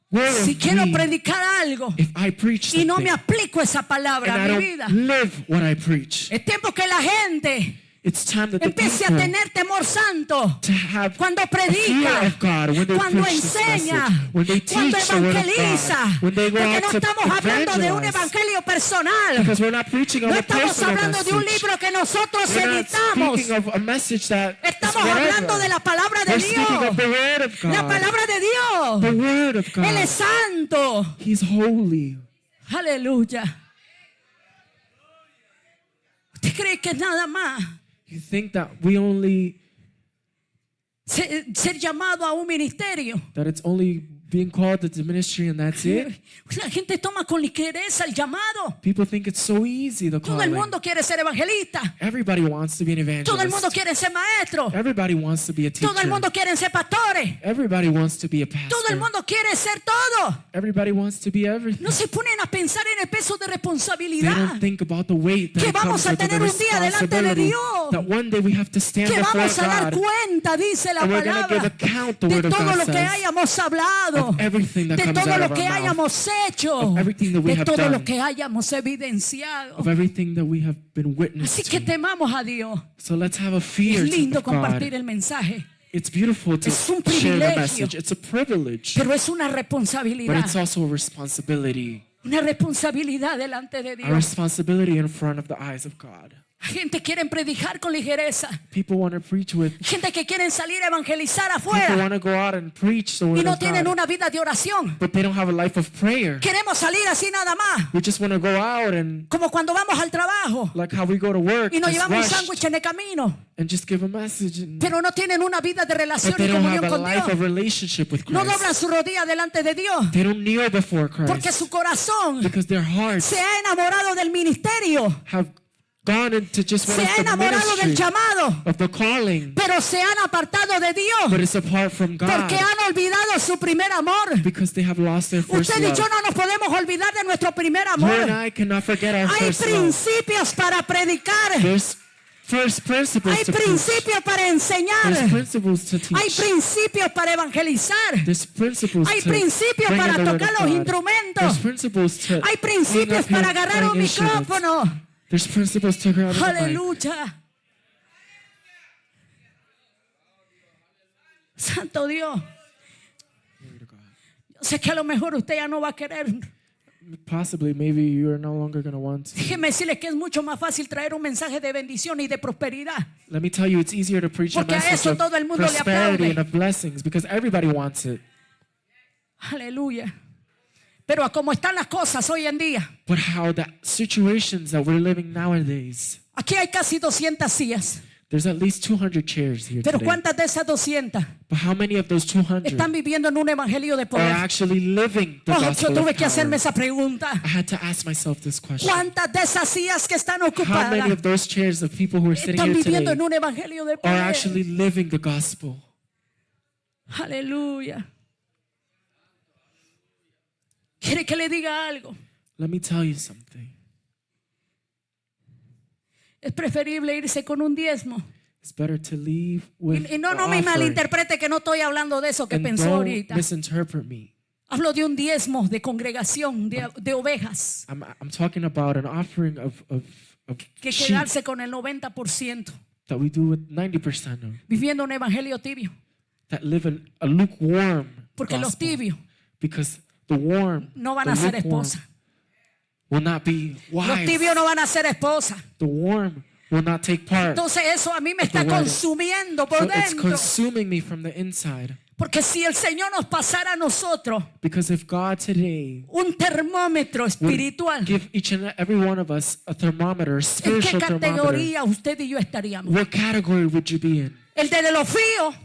where si of quiero me predicar algo if I preach y no something me aplico esa palabra and a I mi vida. don't live what I preach. Es tiempo que la gente It's time that the empiece a people tener temor santo to have cuando a fear predica, of God when they cuando preach this enseña, message, when they cuando teach the word of evangeliza. God, when they go Porque out no to estamos hablando de un evangelize. evangelio personal. Because we're not preaching on No a estamos personal hablando de un message. libro que nosotros We're not editamos. speaking of a message that is Estamos whatever. hablando de la palabra de We're speaking Dios. of the word of La God. palabra de Dios. The word of Él es God. santo. He's holy. Aleluya. ¿Usted cree que es nada más You think that we only, ser llamado a un ministerio? that it's only being called to the ministry and that's it? La gente toma con ligereza el llamado. People think it's so easy, the Todo el calling. mundo quiere ser evangelista. Everybody wants to be an Todo el mundo evangelist. quiere ser maestro. Everybody wants to be a teacher. Todo el mundo quiere ser pastores. Everybody wants to be a Todo pastor. el mundo quiere ser todo. Everybody wants to be everything. No se ponen a pensar en el peso de They responsabilidad. don't think about the weight that Que it comes vamos a with the tener un día delante de responsibility Dios. that one day we have to stand Que before vamos a dar God cuenta, dice la and we're going to give palabra, account, the de word of todo God lo que says, hayamos hablado, of everything that de comes todo out lo of our que mouth, hayamos hecho, of everything that we de have todo lo done, que hayamos evidenciado. of everything that we have been witness Así que to. temamos a Dios. So let's have a fear Es lindo of God. compartir el mensaje, It's beautiful to Es un share the privilegio. message. It's a privilege, pero es una but responsabilidad. it's also a responsibility. Una responsabilidad delante de A Dios. responsibility in front of the eyes of God. Gente quiere predicar con ligereza. People want to preach with, Gente que quieren salir a evangelizar people afuera want to go out and preach the y word no of tienen God, una vida de oración. but they don't have a life of prayer. Queremos salir así nada más, We just want to go out and como cuando vamos al trabajo like how we go to work, y nos just llevamos un rushed, sándwich en el camino, and just give a message, and, pero no tienen una vida de relación but they y don't comunión have a con life Dios. of relationship with No doblan Christ. su rodilla delante de Dios They don't kneel before porque Christ su corazón because their hearts se ha enamorado del ministerio, have gone into just what se is ha the enamorado del ministry llamado, of the calling, pero se han apartado de but Dios it's apart from God porque han olvidado su primer amor. because they have lost their first Usted y love. yo no nos podemos olvidar de nuestro primer You and amor. I cannot forget our Hay first love. principios para predicar. There's first principles Hay to preach. principios para There's enseñar. principles to Hay teach. principios para evangelizar. There's principles Hay to principios bring para in the word tocar of los God. instrumentos. There's principles to Hay bring principios up your para agarrar un playing instruments. micrófono. There's principles to grab a mic. Aleluya. Santo Dios. Yo sé que a lo mejor usted ya no va a querer. Possibly, maybe you're no longer going to want to. Déjeme decirle que es mucho más fácil traer un mensaje de bendición y de prosperidad. Let me tell you, it's easier to preach a Porque a message eso of todo el mundo le prosperity aplaude. and of blessings because everybody wants it. Aleluya. Pero a como están las cosas hoy en día, But how the situations that we're living nowadays, aquí hay casi 200 sillas. there's at least 200 chairs here Pero today. ¿cuántas de esas 200 But how many of those 200 están viviendo en un evangelio de are poder? actually living the Oh, yo gospel tuve of que hacerme power? esa pregunta. I had to ask myself this question. ¿Cuántas de esas sillas que están How many ocupadas of those chairs of people who are sitting están here viviendo today en un evangelio de are poder? actually living the gospel? Aleluya. ¿Quiere que le diga algo? Let me tell you something. Es preferible irse con un diezmo. It's better to leave with Y no the me offering. malinterprete que no estoy hablando de eso que And pensó don't ahorita. misinterpret me. Hablo de un diezmo de congregación, de ovejas. I'm talking about an offering of Que sheep quedarse con el 90%. that we do with 90% of, Viviendo un evangelio tibio. that live in a lukewarm Porque los gospel. tibios Because the warm, no van the a ser lukewarm esposa. will not be Los wives. tibios no van a ser esposas. The warm will not take part. Entonces eso a mí me of the está wedding. consumiendo por So it's dentro. consuming me from the inside. Porque si el Señor nos pasara a nosotros Because if God today un termómetro would espiritual, give each and every one of us a thermometer, a ¿en qué spiritual thermometer, categoría usted y yo estaríamos? what category would you be in? ¿El de los fríos?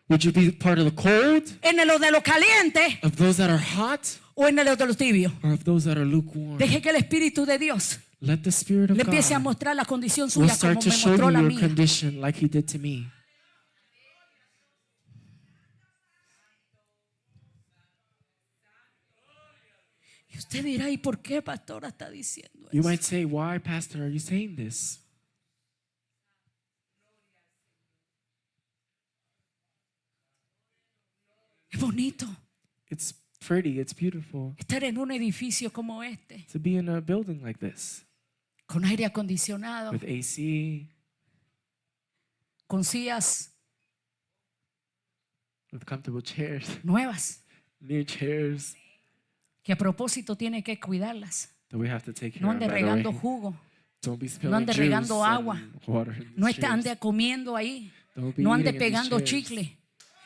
Would you be part of the cold, ¿En el de los calientes? of those that are hot, ¿O en el de los tibios? or of those that are lukewarm? Deje que el Espíritu de Dios Let the Spirit of le empiece a God mostrar la condición will suya start como to me show mostró you la your mía. condition like He did to me. Y usted dirá, ¿y por qué pastora está diciendo You eso? might say, why, Pastor, are you saying this? Es bonito It's pretty, it's beautiful estar en un edificio como este, to be in a building like this con aire acondicionado, with AC, con sillas with comfortable chairs, nuevas, new chairs que a propósito tiene que cuidarlas. that we have to take care No of. ande By the way. regando jugo, Don't be spilling no ande juice regando agua, and water in no the chairs. ande comiendo ahí, Don't be no ande eating in these pegando chairs. chicle,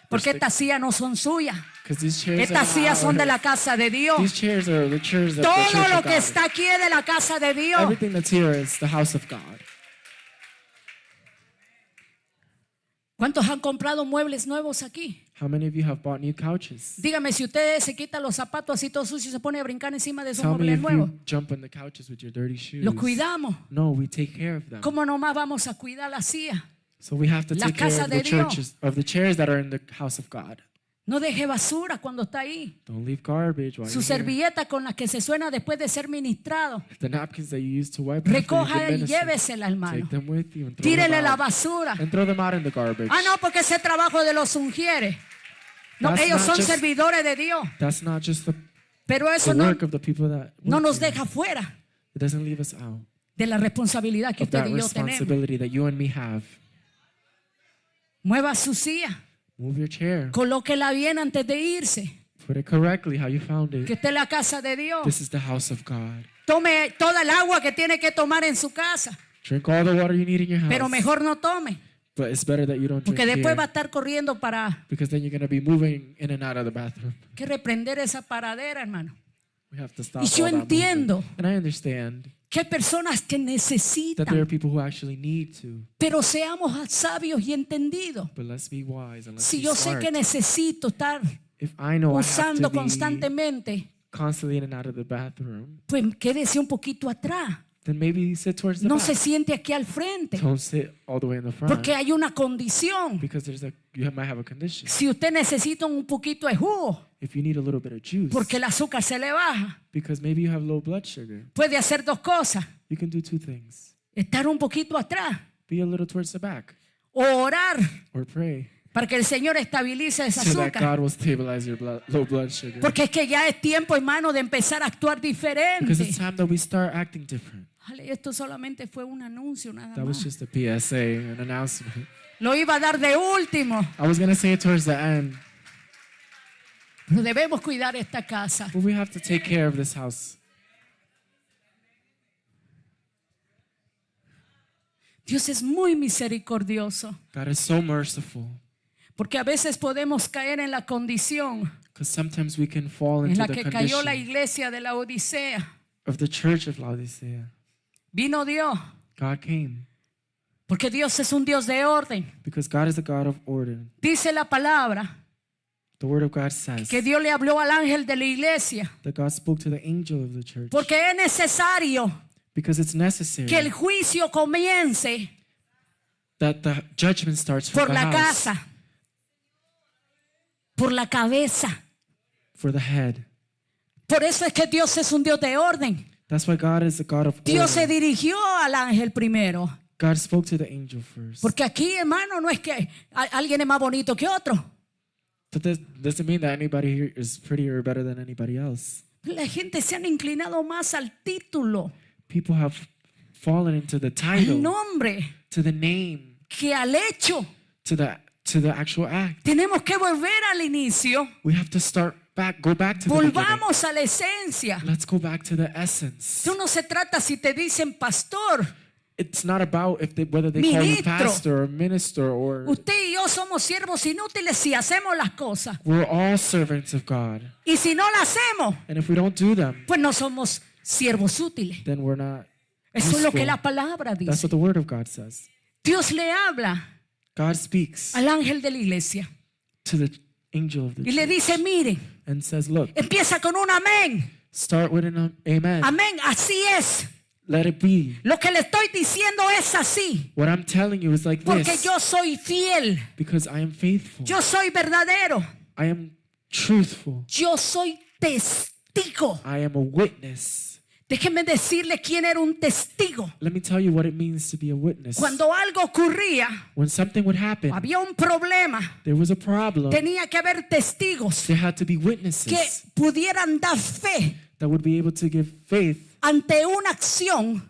porque estas sillas no son suyas. 'Cause these chairs Estas are sillas son de ours. la casa de Dios. These chairs are the chairs of the Todo church lo of que God. está aquí es de la casa de Dios. Everything that's here is the house of God. ¿Cuántos han comprado muebles nuevos aquí? How many of you have bought new couches? Dígame, si usted se quita los zapatos así todos sucios y se pone a brincar encima de esos Tell me muebles if nuevos, you jump on the couches with your dirty shoes. los cuidamos. No, we take care of them. ¿Cómo nomás vamos a cuidar la silla? So we have to La take care casa of de the Dios. churches, of the chairs that are in the house of God. No deje basura cuando está ahí. Don't leave garbage while Su you're here. servilleta con la que se suena después de ser ministrado, The napkins that you use to wipe after you've recoja been y ministered, llévesela, hermano. take them with you and throw Tírele them la out. basura. And throw them out in the garbage. Ah, no, porque ese trabajo de los ungieres. No, That's ellos not son just- servidores de Dios. That's not just the Pero eso no, work of the people that no work nos here. deja fuera It doesn't leave us out de la responsabilidad que of usted that y yo tenemos. responsibility that you and me have. Mueva su silla. Move your chair. Colóquela bien antes de irse. Put it correctly how you found Que it. esté en la casa de Dios. This is the house of God. Tome toda el agua que tiene que tomar en su casa. Drink all the water you need in your house. Pero mejor no tome. But it's better that you don't drink Porque después here, va a estar corriendo para because then you're going to be moving in and out of the bathroom. que reprender esa paradera, hermano. We have to stop Y yo all that entiendo movement. And I understand que hay personas que that there are necesitan, people who actually need to. pero seamos sabios y entendidos. But let's be wise and let's Si be yo sé smart. que necesito estar If I know I have usando to be constantemente, constantly in and out of the bathroom, pues quédese un poquito atrás. then maybe sit towards the No back. se siente aquí al frente, Don't sit all the way in the front, porque hay una condición. because you might have a condition. Si usted necesita un poquito de jugo, If you need a little bit of juice, porque el azúcar se le baja, because maybe you have low blood sugar, puede hacer dos cosas. you can do two things. Estar un poquito atrás Be a little towards the back, o orar or pray, para que el Señor estabilice ese so that azúcar. God will stabilize your low blood sugar. Porque es que ya es tiempo, hermano, de empezar a actuar Because diferente. it's time that we start acting different. Vale, esto solamente fue un anuncio nada That was más. just a PSA, an announcement. Lo iba a dar de último, I was going to say it towards the end, pero debemos cuidar esta casa. but we have to take care of this house. Dios es muy misericordioso, God is so merciful, porque a veces podemos caer en la condición because sometimes we can fall en into la the que cayó la condition iglesia de la Odisea. of the church of Laodicea. Vino Dios, God came porque Dios es un Dios de orden. because God is a God of order. Dice la palabra The word of God says que Dios le habló al ángel de la iglesia, that God spoke to the angel of the church porque es necesario because it's necessary que el juicio comience that the judgment starts from por the la house, casa, por la cabeza. for the head. Por eso es que Dios es un Dios de orden. That's why God is a God of Dios se order. dirigió al ángel primero. God spoke to the angel first. Porque aquí, hermano, no es que alguien es más bonito que otro. But this doesn't mean that anybody here is prettier or better than anybody else. La gente se han inclinado más al título, People have fallen into the al title, nombre, to the name, que al hecho. to the actual act. Tenemos que volver al inicio We have to start Go back to the beginning. Volvamos a la esencia. Let's go back to the essence. Tú no se trata si te dicen pastor. It's not about whether they call you Ministro. pastor or minister or Usted y yo somos siervos inútiles si hacemos las cosas. we're all servants of God. Y si no las hacemos, And if we don't do them, pues no somos siervos útiles. then we're not Eso es lo que useful. la palabra That's dice. what the word of God says. Dios le habla God speaks al ángel de la iglesia to the angel of the y le church dice, miren, and says, look, empieza con un amén. start with an amen. Amén, así es. Let it be. Lo que le estoy diciendo es así. What I'm telling you is like Porque this. yo soy fiel. Because I am faithful. Yo soy verdadero. I am truthful. Yo soy testigo. I am a witness. Déjeme decirle quién era un testigo. Let me tell you what it means to be a witness. Cuando algo ocurría, When something would happen, había un problema, there was a problem. tenía que haber testigos There had to be que witnesses pudieran dar fe that would be able to give faith ante una acción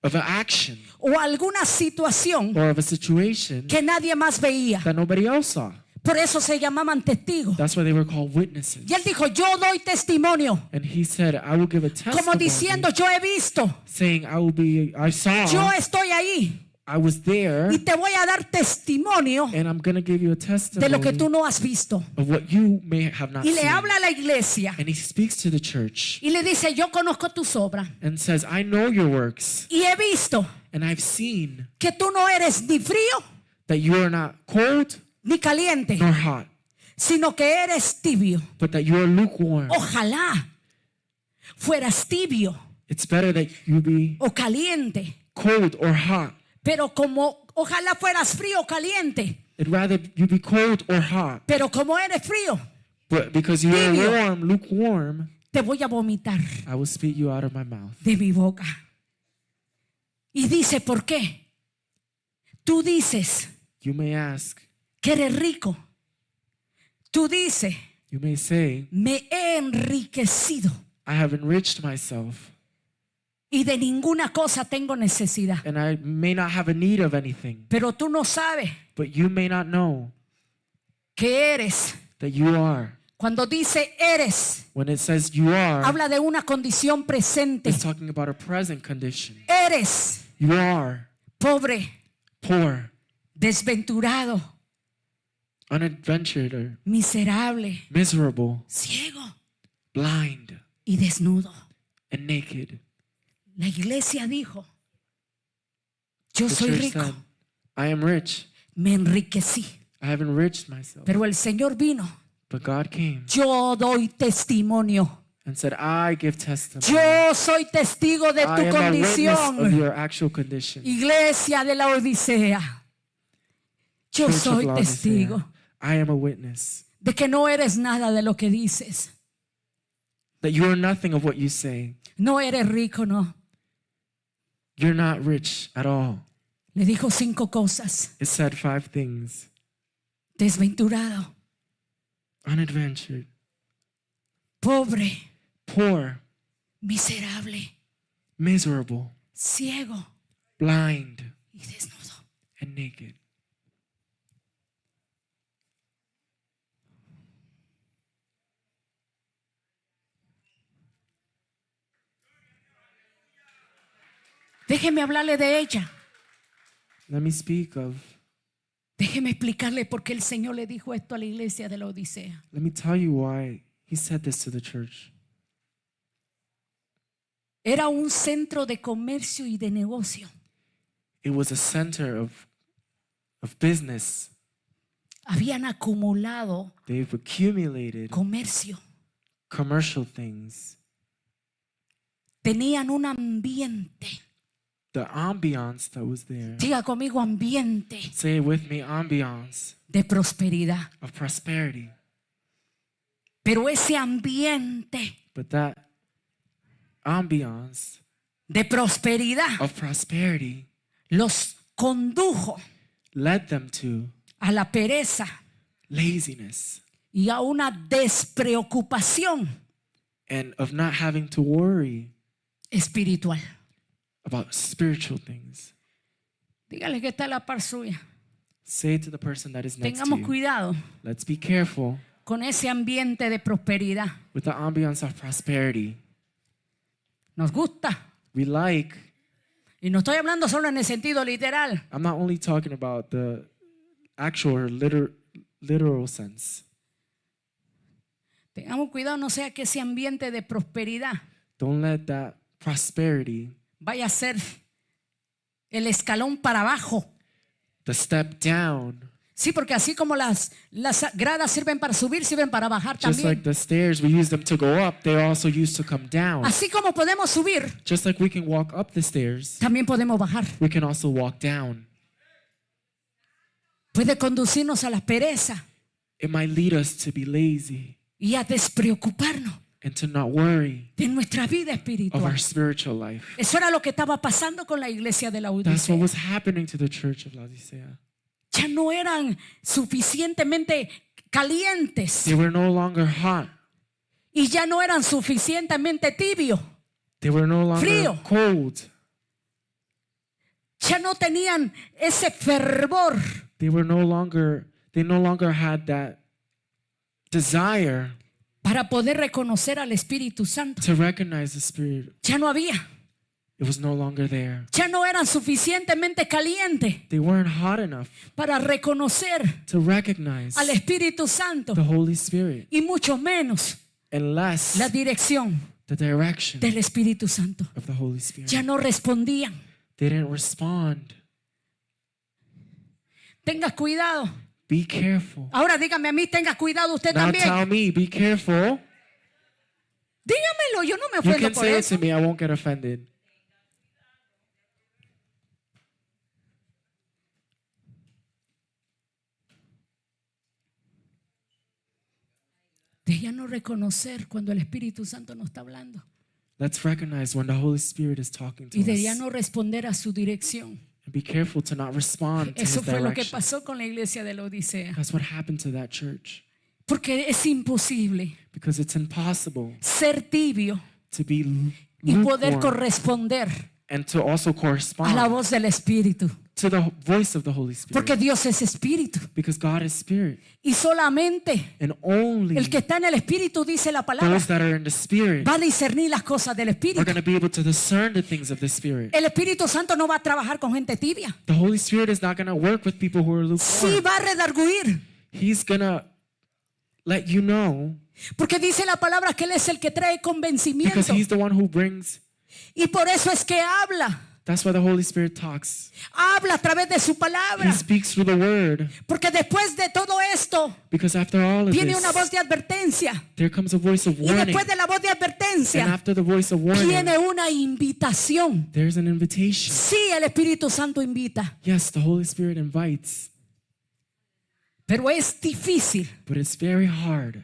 of an action o alguna situación or of a situation que nadie más veía. that nobody else saw. Por eso se llamaban testigos. That's why they were called witnesses. Y él dijo, yo doy testimonio. And he said, I will give a Como testimony, diciendo, yo he visto, saying, I saw, yo estoy ahí. I was there, Y te voy a dar testimonio and I'm going to give you a de lo que testimony tú no has visto. of what you may have not Y le seen. habla a la iglesia And he speaks to the church y le dice, yo conozco tus obras and says, I know your works, y he visto and I've seen que tú no eres ni frío that you are not cold ni caliente, nor hot, sino que eres tibio. but that you are lukewarm. Ojalá fueras tibio It's better that you be o caliente, cold or hot. pero como ojalá fueras frío o caliente, It'd rather you be cold or hot. pero como eres frío, But because you are Tibio. warm, lukewarm, te voy a vomitar I will spit you out of my mouth. de mi boca. Y dice, ¿por qué? Tú dices You may ask, que eres rico. Tú dices, you may say, me he enriquecido I have enriched myself, y de ninguna cosa tengo necesidad. and I may not have a need of anything. Pero tú no sabes But you may not know que eres. that you are. Cuando dice eres, When it says you are, habla de una condición presente. it's talking about a present condition. Eres You are pobre, poor, desventurado, unadventured, or miserable, miserable, ciego blind, y desnudo. and naked. La iglesia dijo, yo The soy church rico, said, I am rich. me enriquecí. I have enriched myself. Pero el Señor vino, But God came yo doy testimonio. and said, I give testimony. Yo soy testigo de I tu am a witness of condición. your actual condition. Iglesia de la Odisea, yo Church of soy Laodicea, testigo I am a witness de que no eres nada de lo que dices. that you are nothing of what you say. No eres rico, no. You're not rich at all. Le dijo 5 cosas. It said 5 things. Desventurado, Unadventured, pobre, poor, miserable, miserable, ciego blind, y desnudo. and naked. Déjeme hablarle de ella. Let me speak of, Déjeme explicarle por qué el Señor le dijo esto a la iglesia de la Odisea. let me tell you why he said this to the church. Era un centro de comercio y de negocio. It was a center of business. Habían acumulado They've accumulated comercio. commercial things. Tenían un ambiente. The ambiance that was there. Diga conmigo, ambiente Say it with me, ambiance de prosperidad. of prosperity. Pero ese ambiente But that ambiance de prosperidad of prosperity los condujo led them to a la pereza laziness y a una despreocupación and of not having to worry espiritual. about spiritual things. Dígale que está a la par suya. Say to the person that is next to Tengamos you, cuidado, let's be careful con ese ambiente de prosperidad. with the ambiance of prosperity. Nos gusta. We like, Y no estoy hablando solo en el sentido literal. I'm not only talking about the actual or literal sense. Tengamos cuidado, no sea que ese ambiente de prosperidad Don't let that prosperity, vaya a ser el escalón para abajo. the step down, Sí, porque así como las gradas sirven para subir, sirven para bajar just like también. the stairs, we use them to go up, they're also used to come down. Así como podemos subir, Just like we can walk up the stairs, también podemos bajar. we can also walk down. Puede conducirnos a la pereza It might lead us to be lazy y a despreocuparnos and to not worry de nuestra vida of espiritual. our spiritual life. Eso era lo que estaba pasando con la iglesia de la That's what Odisea. was happening to the church of Laodicea. Ya no eran suficientemente calientes They were no longer hot. y ya no eran suficientemente tibios. They were no longer Frío. cold. Ya no tenían ese fervor. They no longer had that desire Para poder reconocer al Espíritu Santo. to recognize the Spirit. Ya no había. It was no longer there. Ya no eran suficientemente calientes They weren't hot enough para reconocer to recognize al Espíritu Santo. the Holy Spirit, Y mucho menos and less la dirección the direction del Espíritu Santo. of the Holy Spirit. Ya no respondían. They didn't respond. Tenga cuidado. Be careful. Ahora dígame a mí, tenga cuidado usted Now también. tell me, be careful. Dígamelo, yo no me You ofendo can por say it eso. to me, I won't get offended. De ya no reconocer cuando el Espíritu Santo nos está hablando. Let's recognize when the Holy Spirit is talking to Y de ya us. no responder a su dirección. And be careful to not respond to Eso His fue lo que direction. pasó con la iglesia de la Odisea. That's what happened to that church. Porque es imposible Because it's impossible ser tibio to be y poder lukewarm corresponder and to also a la correspond voz del Espíritu. to the voice of the Holy Spirit. Porque Dios es Espíritu. Because God is Spirit. Y solamente And only el que está en el Espíritu, dice la palabra, those that are in the Spirit va a discernir las cosas del are Espíritu. going to be able to discern the things of the Spirit. El Espíritu Santo no va a trabajar con gente tibia. The Holy Spirit is not going to work with people who are Sí lukewarm. va a redarguir. He's going to let you know Porque dice la palabra que Él es el que trae convencimiento. because He's the one who brings. Y por eso es que habla. That's why the Holy Spirit talks. Habla a través de su He palabra. speaks through the Word. Porque después de todo esto, Because after all of viene una voz this, de advertencia. there comes a voice of Y warning. después de la voz de And advertencia, after the voice of warning, viene una invitación. there's an invitation. Sí, el Espíritu Santo invita. Yes, the Holy Spirit invites, Pero es difícil but it's very hard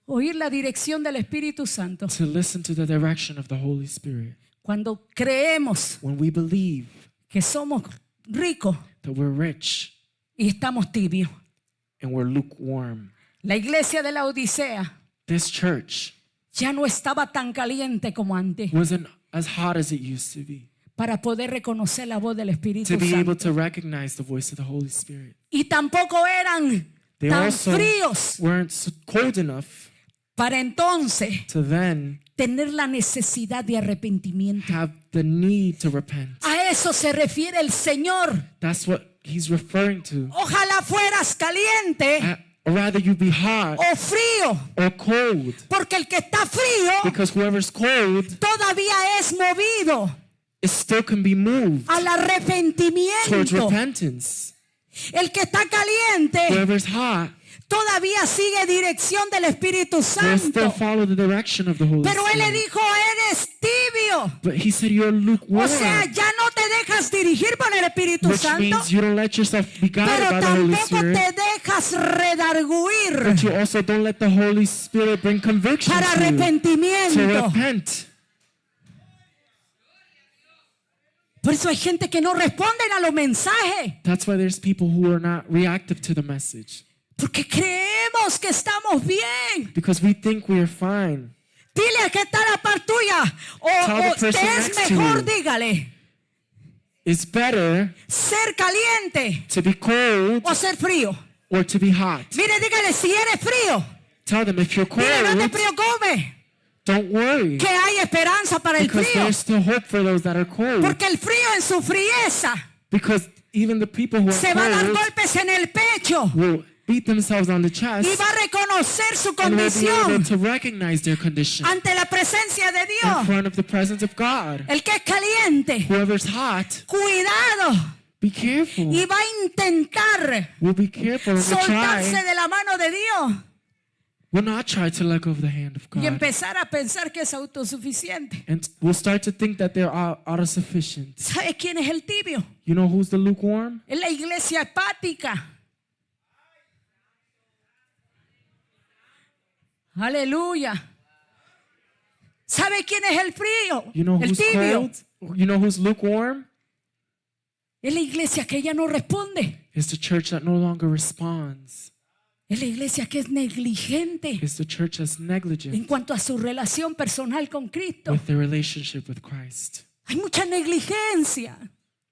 oír la dirección del Espíritu Santo to listen to the direction of the Holy Spirit cuando creemos when we believe que somos ricos that we're rich y estamos tibios. and we're lukewarm. La iglesia de la Odisea This church ya no estaba tan caliente como antes wasn't as hot as it used to be para poder reconocer la voz del Espíritu to be able Santo. to recognize the voice of the Holy Spirit. Y tampoco eran They tan also fríos weren't cold enough para entonces to then tener la necesidad de arrepentimiento. have the need to repent. A eso se refiere el Señor. That's what He's referring to. Ojalá fueras caliente Or rather, you be hot o frío, or cold. porque el que está frío Because whoever's cold, todavía es movido it still can be moved al towards arrepentimiento. repentance. El que está caliente Whoever's hot todavía sigue dirección del Espíritu will still Santo. follow the direction of the Holy Pero Él le Spirit. dijo, eres tibio. But He said you're O lukewarm, sea, ya no te dejas dirigir por el Espíritu which Santo, means you don't let yourself be guided pero by the Holy tampoco Spirit. te dejas redarguir But you also don't let the Holy Spirit bring conviction para to you to arrepentimiento. repent. Por eso hay gente que no responden a los mensajes, That's why there's people who are not reactive to the message. porque creemos que estamos bien. Because we think we are fine. Dile a que está a la par tuya, Tell the o te person es next to mejor, you. dígale, It's better ser caliente to be cold o ser frío. or to be hot. Mire, dígale, si eres frío, Tell them if you're Mire, no te cold, preocupes, don't worry. que hay esperanza para el Because frío. there's still hope for those that are cold. Porque el frío en su frieza Because even the people who se are va a dar cold golpes en el pecho will beat themselves on the y chest va a reconocer su and will be able condición to recognize their condition ante la presencia de in Dios. front of the presence of God. El que es caliente, Whoever's hot, cuidado, be careful. y va a intentar We'll be careful and we'll soltarse try. de la mano de Dios We'll not try to let go of the hand of y God. empezar a pensar que es autosuficiente. And we'll start to think that they're autosufficient. ¿Sabes quién es el tibio? You know who's the lukewarm? Es la iglesia hepática. Aleluya. ¿Sabe quién es el frío? You know El who's tibio. cold? You know who's lukewarm? Es la iglesia que ya no responde. It's the church that no longer responds. Es la iglesia que es negligente It's the church that's en negligent cuanto a su relación personal con Cristo. with their relationship with Christ. Hay mucha negligencia.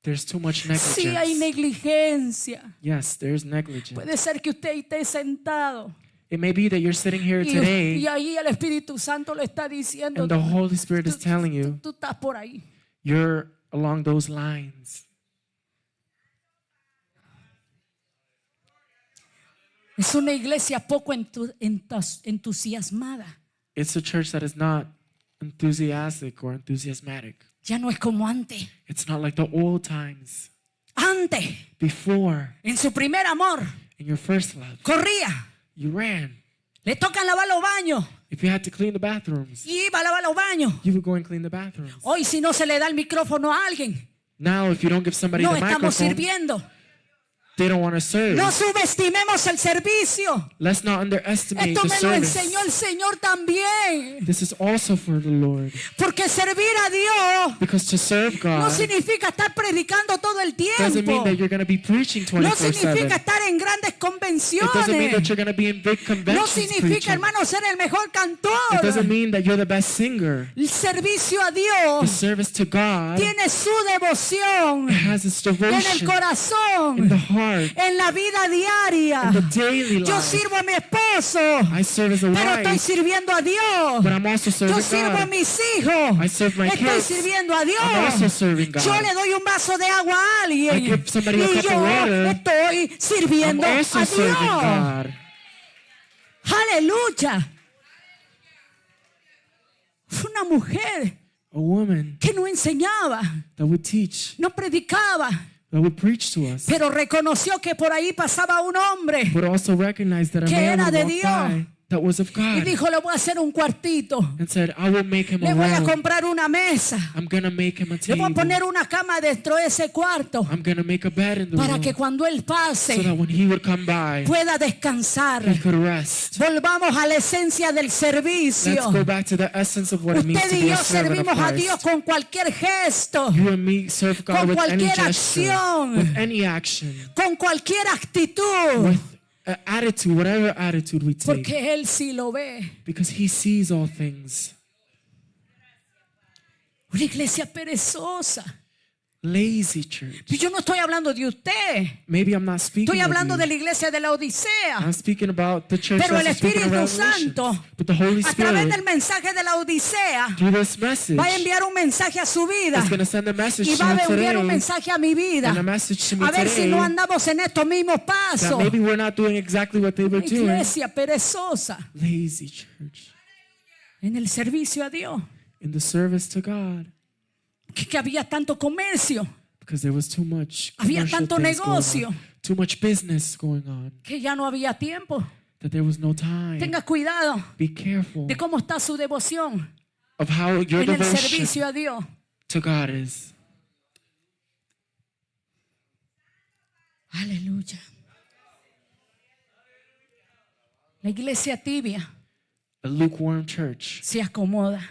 There's too much Sí, hay negligence. negligencia. Yes, there's negligence. Puede ser que usted esté sentado It may be that you're sitting here y today ahí el Espíritu Santo le está diciendo, and the Holy Spirit is telling you tú estás por ahí. you're along those lines. Es una iglesia poco entusiasmada. It's a church that is not enthusiastic or enthusiasmatic. Ya no es como antes. It's not like the old times. Antes, Before, en su primer amor, in your first love, corría. you ran. Le tocan lavar los baños If you had to clean the bathrooms, y iba a lavar los baños. you would go and clean the bathrooms. Hoy si no se le da el micrófono a alguien, Now, if you don't give somebody no the estamos microphone, sirviendo. they don't want to serve. No subestimemos el servicio. Let's not underestimate Esto the me lo service. enseñó el Señor también. This is also for the Lord. Porque servir a Dios Because to serve no God significa estar predicando todo el doesn't mean tiempo. that you're going to be preaching No 24/7. significa estar en grandes It doesn't mean convenciones. that you're going to be in big No conventions significa, preaching. hermano, ser el mejor It doesn't cantor. mean that you're the best singer. El servicio a The Dios service to God tiene su devoción has its en el devotion in the corazón, heart, en la vida diaria. in the daily Yo life. sirvo a mi esposo, I serve as a pero estoy wife, sirviendo a Dios. but I'm also Yo serving sirvo a God. mis hijos, I serve my estoy kids. sirviendo a I'm also Dios. serving God. Yo le doy un vaso de agua a alguien I give somebody a y cup of yo water. estoy I'm sirviendo also a serving Dios. God. Aleluya. Fue una mujer A woman que no enseñaba, that would teach, no predicaba, that would preach to us, pero reconoció que por ahí pasaba un hombre but also recognized that a que man era would de walk Dios. by that was of y God dijo, le voy a hacer un cuartito, and said, I will make him le a voy a room. comprar una mesa, I'm going to make him a le voy a table. poner una cama dentro de ese cuarto I'm going to make a bed in the para room que cuando él so pase that when he would come by, pueda descansar. he could rest. Volvamos a la esencia del Let's servicio. go back to the essence of what it means Usted to y be yo a servant of servimos a Dios Christ. con cualquier gesto, You and me serve God con with any cualquier gesture, acción, with any action, con cualquier actitud, with attitude, whatever attitude we take, porque Él sí lo ve. because he sees all things. Una iglesia perezosa. Lazy church. Yo no estoy hablando de usted, Maybe I'm not speaking estoy of hablando you. de la iglesia de la Odisea. I'm speaking about the church Pero el that's speaking of Espíritu Revelation. Santo, But the Holy a través Spirit, del mensaje de la Odisea, through this message, va a enviar un mensaje a su vida is going to send a message y to va a you enviar un today, mensaje a mi vida. and a message to me A ver si today, no andamos en estos mismos that pasos. maybe we're not doing exactly what they were doing. Iglesia perezosa Lazy church. en el servicio a Dios. In the service to God. Que había tanto comercio, Because there was too much había commercial tanto things going negocio, on, too much business going on, que ya no había tiempo. that there was no time. Tenga cuidado Be careful de cómo está su devoción of how your en el devotion servicio a Dios. to God is. Aleluya. La iglesia tibia A lukewarm church se acomoda.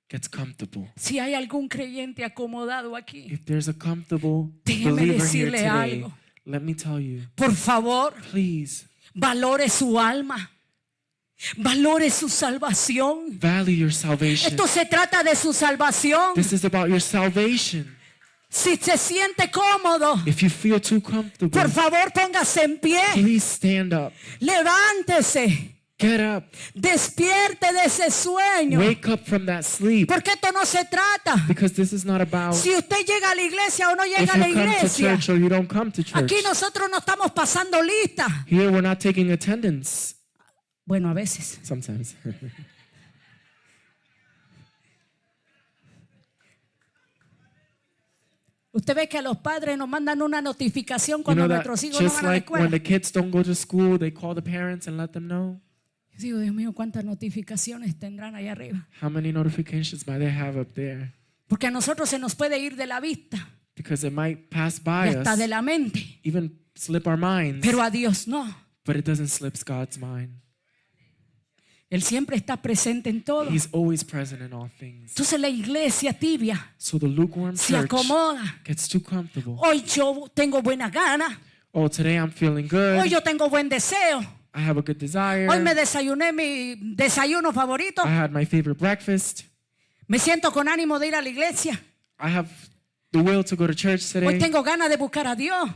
gets comfortable. Si hay algún creyente acomodado aquí, If there's a comfortable déjeme believer here decirle today, algo. let me tell you, por favor, please valore su alma, valore su salvación. value your salvation. Esto se trata de su salvación. This is about your salvation. Si se siente cómodo, If you feel too comfortable, por favor póngase en pie, please stand up. levántese. Get up. Despierte de ese sueño. Wake up from that sleep. Porque esto no se trata Because this is not about si usted llega a la iglesia o no if llega a la you come to iglesia. church or you don't come to church. Aquí nosotros no estamos pasando lista. Here we're not taking attendance. Bueno, a veces. Sometimes. Usted ve que a los padres nos mandan una notificación You cuando know that nuestros hijos no just van a la like when escuela. the kids don't go to school, they call the parents and let them know. Yo digo, Dios mío, ¿cuántas notificaciones tendrán allá arriba? How many notifications might they have up there? Porque a nosotros se nos puede ir de la vista Because it might pass y by hasta de us, la mente, even slip our minds, pero a Dios no. but it doesn't slip God's mind. Él siempre está presente en todo. He's always present in all things. Entonces la iglesia tibia So the lukewarm se church acomoda. gets too comfortable. Hoy yo tengo buena gana. Oh, today I'm feeling Hoy good. yo tengo buen deseo. I have a good desire. Hoy me desayuné mi desayuno favorito. I had my favorite breakfast. Me siento con ánimo de ir a la iglesia. I have the will to go to church Hoy today. tengo ganas de buscar a Dios,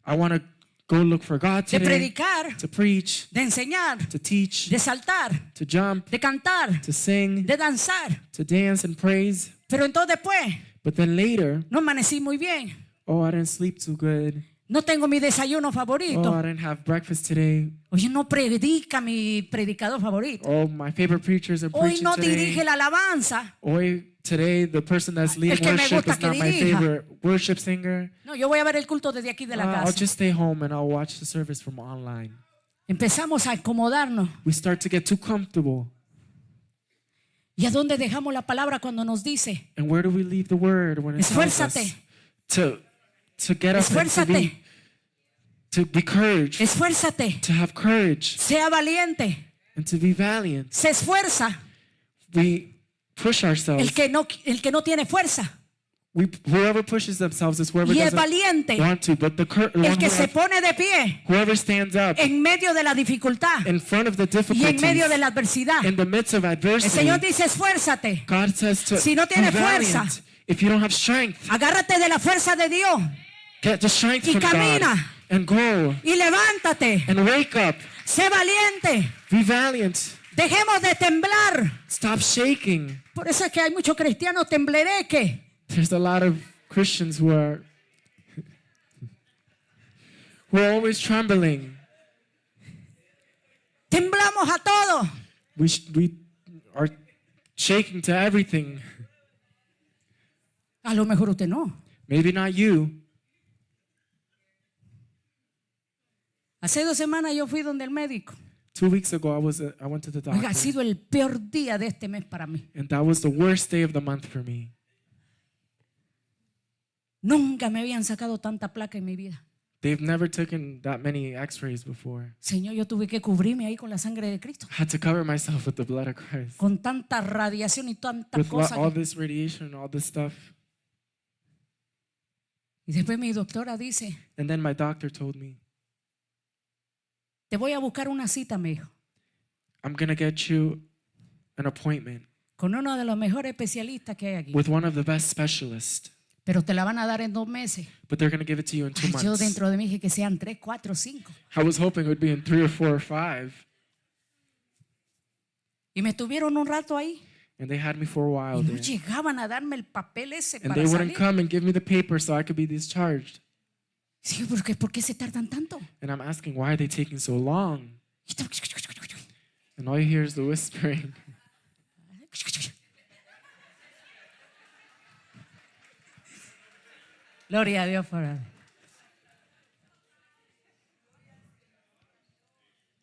I want to go look for God de today, predicar, to preach, de enseñar, to teach, de saltar, to jump, de cantar, to sing, de danzar. to dance and praise. Pero entonces después But then later, no amanecí muy bien. oh, I didn't sleep too good. No tengo mi desayuno Oh, favorito. I didn't have breakfast today. Hoy no predica mi predicador favorito. Oh, my favorite preachers are Hoy preaching no dirige today. la alabanza. Hoy, today, the person that's leading que me worship gusta is que not my dirija. favorite worship singer. No, yo voy a ver el culto desde aquí de la I'll casa. just stay home and I'll watch the service from online. Empezamos a acomodarnos. We start to get too comfortable. ¿Y a dónde dejamos la palabra cuando nos dice? And where do we leave the word when it tells us Esfuérzate. to get up and Esfuérzate. to be courage, Esfuérzate. to have courage, Sea valiente. and to be valiant? Se esfuerza We push ourselves. el que no tiene fuerza. Whoever pushes themselves is whoever Y el doesn't valiente, want to. But the el que se pone de pie whoever stands up en medio de la dificultad in front of the y en difficulties, medio de la adversidad. in the midst of El adversity, Señor dice, esfuérzate. God says to Si no be tienes valiant. fuerza, If you don't have strength, agárrate de la fuerza de Dios get the strength y from God camina. and go Y levántate. and wake up. Sé valiente. Be valiant. Dejemos de temblar. Stop shaking. Por eso es que hay muchos cristianos temblereques. There's a lot of Christians who are always trembling. Temblamos a todo. We are shaking to everything. A lo mejor usted no. Maybe not you. Hace 2 semanas yo fui donde el médico. 2 weeks ago, I went to the Oiga, ha doctor, sido el peor día de este mes para mí. and that was the worst day of the month for me. Nunca me habían sacado tanta placa en mi vida. They've never taken that many X-rays before. Señor, yo tuve que cubrirme ahí con la sangre de Cristo. I had to cover myself with the blood of Christ. Con tanta radiación y tanta With cosa. all this radiation, all this stuff. Y después mi doctora dice, And then my doctor told me, te voy a buscar una cita, me dijo, I'm going to get you an appointment con uno de los mejores especialistas que hay aquí. with one of the best specialists. Pero te la van a dar en 2 meses. But they're going to give it to you in 2 Ay, yo months. dentro de mí dije que sean 3, 4, 5. I was hoping it would be in 3 or 4 or 5. Y me tuvieron un rato ahí. And they had me for a while Y no there. llegaban a darme el papel ese And para they wouldn't salir. come and give me the paper so I could be discharged. Sí, ¿por qué se tardan tanto? And I'm asking, why are they taking so long? And all you hear is the whispering. Gloria a Dios por él.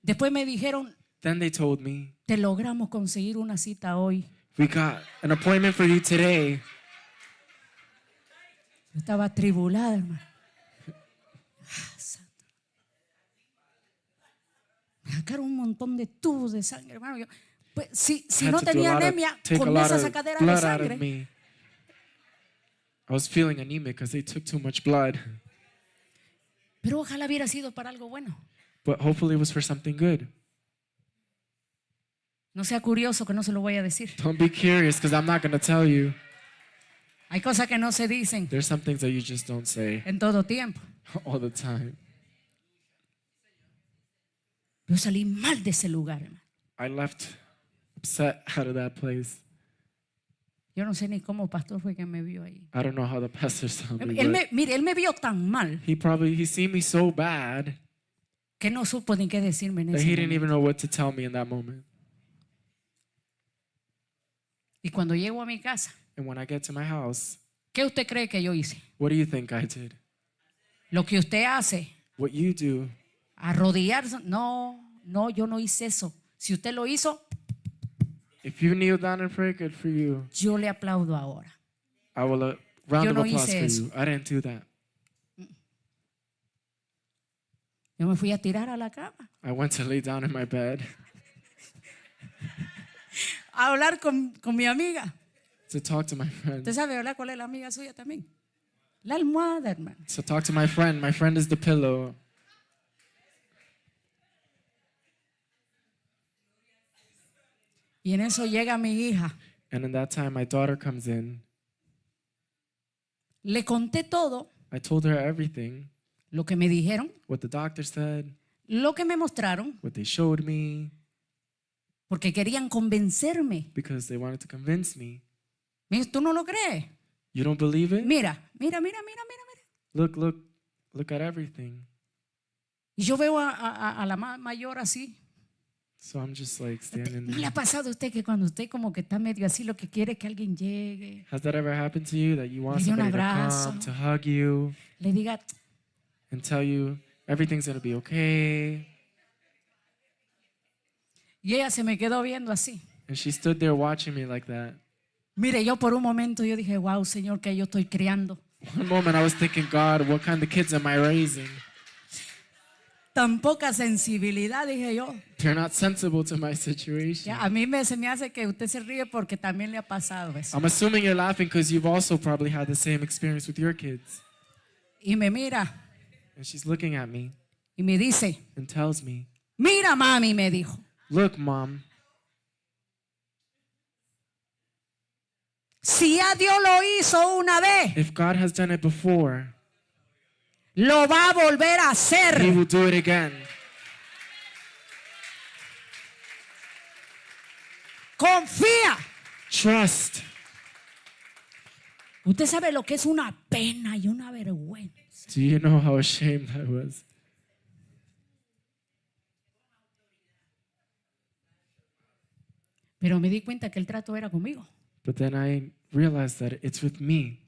Después me dijeron, Then they told me, te logramos conseguir una cita hoy. we got an appointment for you today. Yo estaba atribulada, hermano. Ah, santo. Me sacaron un montón de tubos de sangre, hermano. Yo, pues, si I had no to do a tenía lot of- anemia, take a con lot esa of sacadera de blood out of sangre. me. I was feeling anemic because they took too much blood. Pero ojalá hubiera sido para algo bueno. But hopefully it was for something good. No sea curioso que no se lo voy a decir. Don't be curious because I'm not going to tell you. Hay cosas que no se dicen There's some things that you just don't say en todo tiempo. all the time. Yo salí mal de ese lugar, hermano. I left upset out of that place. Yo no sé ni cómo pastor fue que me vio ahí. I don't know how the pastor saw me. Mire, él me vio tan mal He seen me so bad que no supo ni qué decirme en that ese he didn't even momento. know what to tell me in that moment. Y cuando llego a mi casa, And when I get to my house, ¿qué usted cree que yo hice? what do you think I did? Lo que usted hace, What you do. arrodillarse. No, yo no hice eso. Si usted lo hizo, If you kneel down and pray, good for you. yo le aplaudo ahora. I will round Yo of no applause hice for eso. you. I didn't do that. Yo me fui a tirar a la cama, I went to lay down in my bed a hablar con mi amiga. to talk to my friend. ¿Usted sabe hablar cuál es la amiga suya también? La almohada, hermano. So talk to my friend. My friend is the pillow. Y en eso llega mi hija. And in that time, my daughter comes in. Le conté todo I told her everything, lo que me dijeron, what the doctor said, lo que me mostraron, what they showed me, porque querían convencerme. because they wanted to convince me. Mira, ¿tú no lo crees? You don't believe it? Mira. Look at everything. Y yo veo a la mayor así. So I'm just like standing ¿No le ha there. pasado a usted que cuando usted como que está medio así, lo que quiere es que alguien llegue, Has that ever happened to you, that you want Le dé un somebody to abrazo. come, to hug you, le diga, and tell you everything's going to be okay? y ella se me quedó viendo así? And she stood there watching me like that. Mire, yo por un momento yo dije, wow, Señor, que yo estoy criando. One moment I was thinking, God, what kind of kids am I raising? Tan poca sensibilidad, dije yo. They're not sensible to my situation. Ya, a mí se me hace que usted se ríe porque también le ha pasado eso. I'm assuming you're laughing because you've also probably had the same experience with your kids. Y me mira And she's looking at me y me dice, and tells me, mira mami, me dijo, look, Mom, si ya Dios lo hizo una vez, if God has done it before, lo va a volver a He hacer. will do it again. Confía. Trust. Usted sabe lo que es una pena y una vergüenza. Do you know how ashamed I was? Pero me di cuenta que el trato era conmigo. But then I realized that it's with me.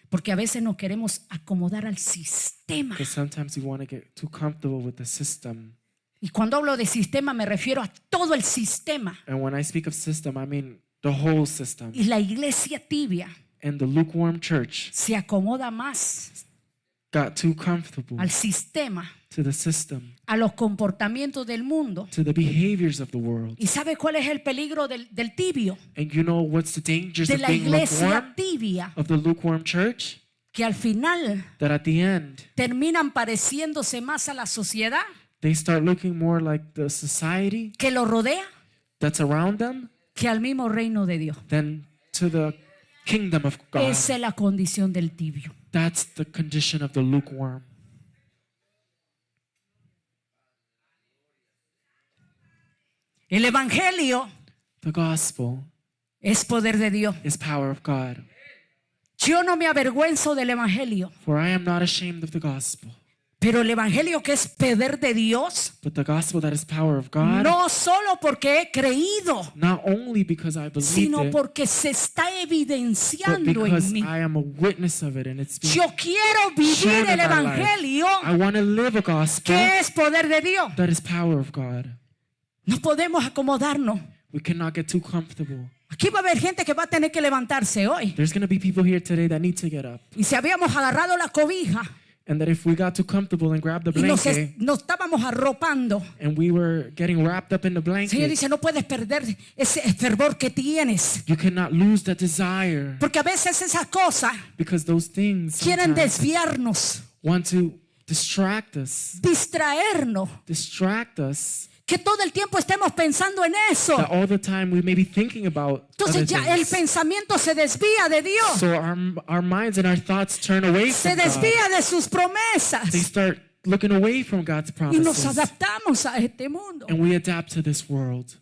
Porque a veces nos queremos acomodar al sistema. Because sometimes we want to get too comfortable with the system. Y cuando hablo de sistema me refiero a todo el sistema. And when I speak of system, I mean the whole system. Y la iglesia tibia And the lukewarm church se acomoda más got too comfortable al sistema, to the system, a los comportamientos del mundo. to the behaviors of the world. ¿Y sabe cuál es el peligro del tibio? And you know what's the dangers De of la being iglesia lukewarm? tibia, Of the lukewarm church? que al final That at the end, terminan pareciéndose más a la sociedad they start looking more like the society que lo rodea that's around them que al mismo reino de Dios. than to the kingdom of God. Esa es la condición del tibio. That's the condition of the lukewarm. El evangelio The gospel es poder de Dios. is power of God. Yo no me avergüenzo del evangelio, For I am not ashamed of the gospel. pero el evangelio que es poder de Dios, But the gospel that is power of God, no solo porque he creído, not only because I believed sino it, porque se está but evidenciando en because mí. I am a witness of it and it's being Yo quiero vivir shown in el my life. evangelio I want to live a gospel que es poder de Dios. that is power of God. No podemos acomodarnos. We cannot get too comfortable. Aquí va a haber gente que va a tener que levantarse hoy. There's going to be people here today that need to get up. Y si habíamos agarrado la cobija And that if we got too comfortable and grabbed the y blanket nos estábamos arropando, and we were getting wrapped up in the el Señor blanket, dice, no puedes perder ese fervor que tienes. you cannot lose that desire, Porque a veces esas cosas because those things quieren sometimes desviarnos, want to distract us, que todo el tiempo estemos pensando en eso. that all the time we may be thinking about other Entonces ya el things. pensamiento se desvía de Dios, So our minds and our thoughts turn away se from God. desvía de sus They promesas start looking away from God's y nos promises. adaptamos a este mundo. And we adapt to this world.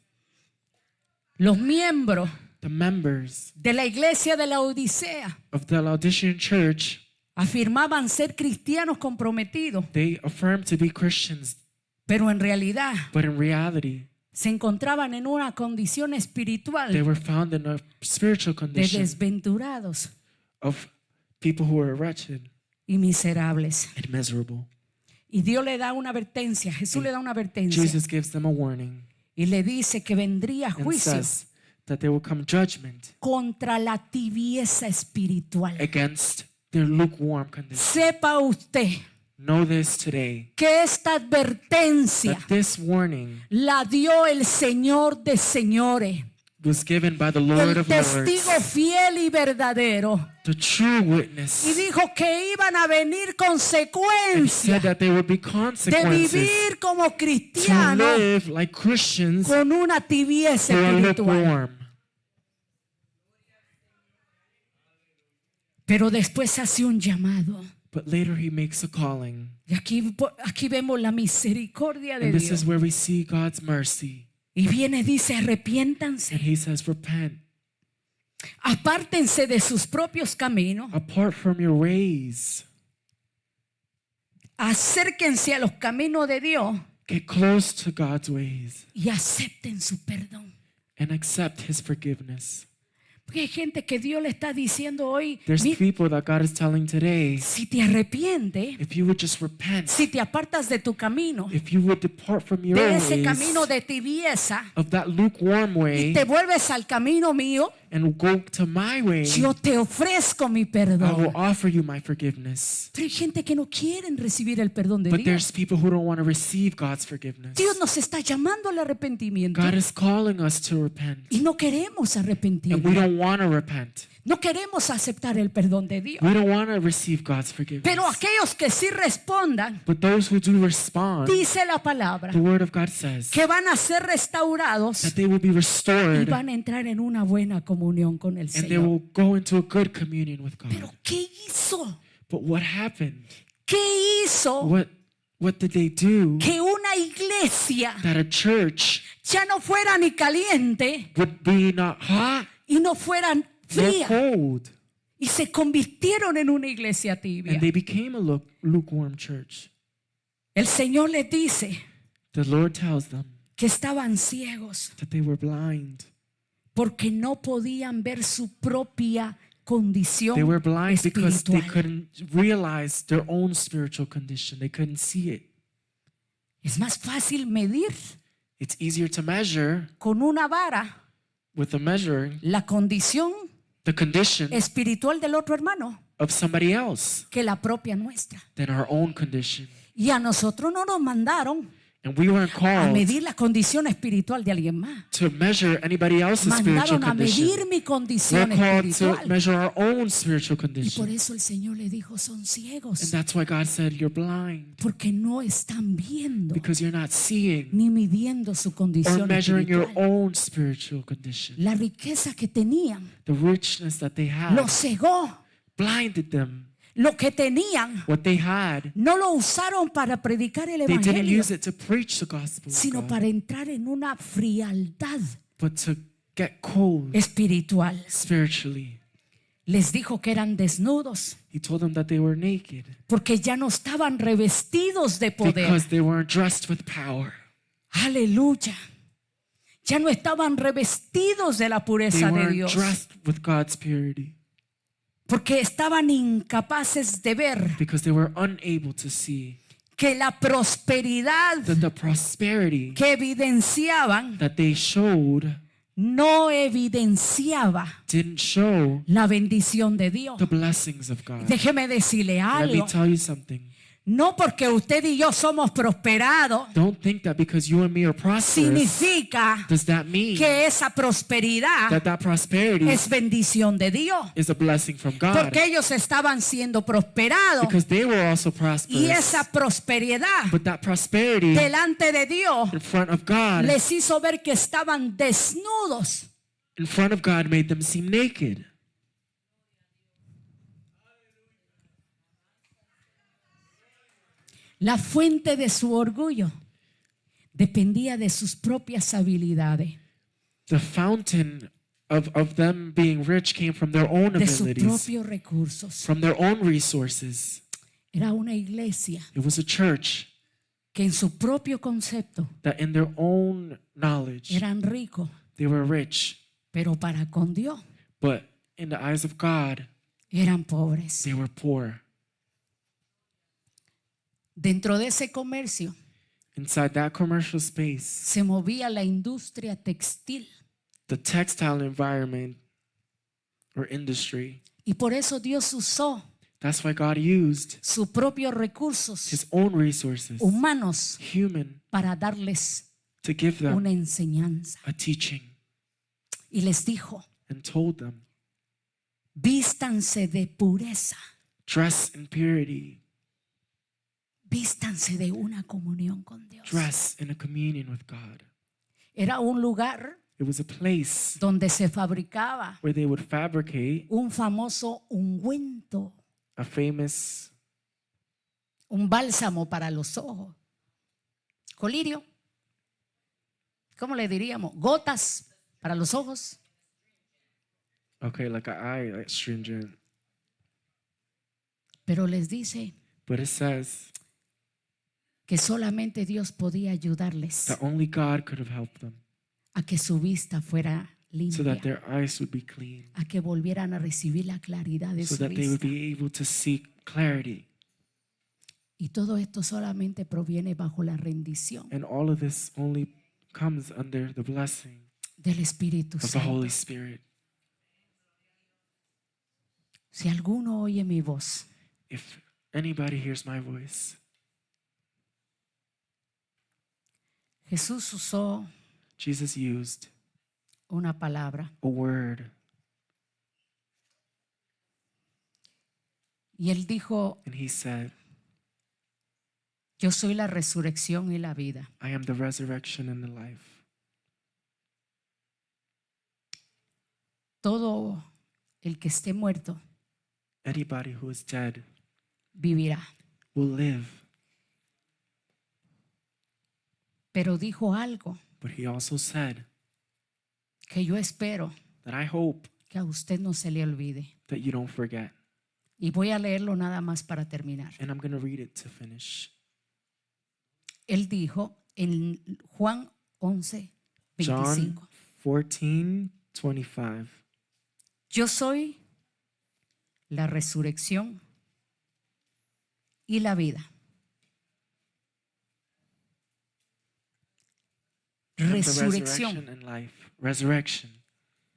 los miembros the members de la iglesia de la Odisea of the Laodicean church, afirmaban ser cristianos comprometidos, they affirmed to be Christians, pero en realidad but in reality, se encontraban en una condición they espiritual were found in a spiritual de condition desventurados of people who were wretched y miserables. and miserable. Y Dios le da una advertencia, Jesús le da una advertencia Jesus gives them a warning y le dice que vendría and juicio says that there will come judgment contra la tibieza espiritual. against their lukewarm condition. Sepa usted Know this today, que esta advertencia that this warning la dio el Señor de señores, was given by the Lord el of testigo Lords, fiel y verdadero, the true y witness, dijo que iban a venir and consecuencias said that there would be de consequences vivir como to cristianos live like Christians who con una tibieza are espiritual. lukewarm. Pero después hace un llamado. But later he makes a calling. Y aquí vemos la misericordia de And this Dios. is where we see God's mercy. Y viene, dice, And arrepiéntanse, he says, repent, apártense de sus propios caminos, apart from your ways. acérquense a los caminos de Dios Get close to God's ways y acepten su perdón. and accept his forgiveness. Porque hay gente que Dios le está diciendo hoy, There's people that God is telling today, si te arrepientes, if you would just repent, si te apartas de tu camino, if you would depart from your de ese ways, camino de tibieza, of that lukewarm y way, te vuelves al camino mío, and go to my way, yo te ofrezco mi I perdón. will offer you my forgiveness. Pero hay gente que no quiere recibir el perdón de But Dios. there's people who don't want to receive God's forgiveness. Dios nos está llamando al arrepentimiento God is calling us to repent, y no queremos and we arrepentirnos. don't want to repent. No queremos aceptar el perdón de Dios. We don't want to receive God's forgiveness. Pero aquellos que sí respondan, But those who do respond, dice la palabra, the Word of God says que van a ser restaurados that they will be y restored van a entrar en una buena comunión con el and they Señor. will go into a good communion with God. Pero ¿qué hizo? But what happened? ¿Qué hizo What did they do que una iglesia that a church ya no fuera ni caliente would be not hot y no fuera nor fría cold? y se convirtieron en una iglesia tibia? And they became a lukewarm church. El Señor les dice The Lord tells them que estaban ciegos that they were blind. porque no podían ver su propia condición They were blind because they espiritual. couldn't realize their own spiritual condition. They couldn't see it. Es más fácil medir It's easier to measure con una vara with a measuring la condición the condition espiritual del otro hermano of somebody else que la propia nuestra. than our own condition. Y a nosotros no nos mandaron And we weren't a called medir la condición espiritual de alguien más. to measure anybody else's spiritual Mandaron a condition. medir mi condición We're called to espiritual. measure our own spiritual Y por condition. eso el Señor le dijo, son ciegos, And that's why God said, you're blind porque no están viendo because you're not seeing ni midiendo su or condición measuring your espiritual. own spiritual condition. La riqueza que tenían The richness that they had los cegó. blinded them. Lo que tenían What they had, no lo usaron para predicar el they didn't evangelio, use it to preach the gospel of sino God, para entrar en una frialdad but to get cold espiritual. spiritually. Les dijo que eran desnudos He told them that they were naked porque ya no estaban revestidos de poder. because they weren't dressed with power. Aleluya. Ya no estaban revestidos de la They pureza de weren't Dios dressed with God's purity porque estaban incapaces de ver because they were unable to see que la prosperidad that the prosperity que evidenciaban that they showed no evidenciaba didn't show la bendición de Dios. the blessings of God. Déjeme decirle Let me algo. tell you something. No porque usted y yo somos prosperados Don't think that because you and me are prosperous, significa does that mean que esa prosperidad that prosperity es bendición de Dios. is a blessing from God? Porque ellos estaban siendo prosperados Because they were also y prosperous. esa prosperidad But that prosperity delante de Dios in front of God, les hizo ver que estaban desnudos. in front of God made them seem naked. La fuente de su orgullo dependía de sus propias habilidades. The fountain of them being rich came from their own de sus abilities, propios recursos. from their own resources. Era una iglesia It was a church que en su propio concepto that in their own knowledge, eran ricos, they were rich. pero para con Dios But in the eyes of God, eran pobres. they were poor. Dentro de ese comercio Inside that commercial space, se movía la industria textil the textile environment or industry, y por eso Dios usó that's why God used sus propios recursos his own resources, humanos human, para darles to give them una enseñanza. a teaching, Y les dijo, and told them, vístanse de pureza, dress in purity, vístanse de una comunión con Dios. dress in a communion with God. Era un lugar It was a place donde se fabricaba where they would fabricate un famoso ungüento, a famous un bálsamo para los ojos, colirio, ¿cómo le diríamos? Gotas para los ojos. okay, like an eye astringent. Pero les dice But it says que solamente Dios podía ayudarles that only God could have helped them a que su vista fuera so that limpia, their eyes would be clean, a que volvieran a recibir la claridad de so su that they would vista. be able to see clarity. Y todo esto solamente proviene bajo la rendición And all of this only comes under the blessing del Espíritu of the Santo. Holy Spirit. Si alguno oye mi voz If anybody hears my voice, Jesús usó Jesus used una palabra a word, y él dijo, and he said, yo soy la resurrección y la vida. I am the resurrection and the life. Todo el que esté muerto Anybody who is dead vivirá. will live. Pero dijo algo But he also said que yo espero that I hope que a usted no se le olvide. that you don't forget. Y voy a leerlo nada más para terminar. And I'm going to read it to finish. Él dijo en Juan 11, John 25. 14:25. Yo soy la resurrección y la vida. I am the Resurrección. resurrection and life. Resurrection.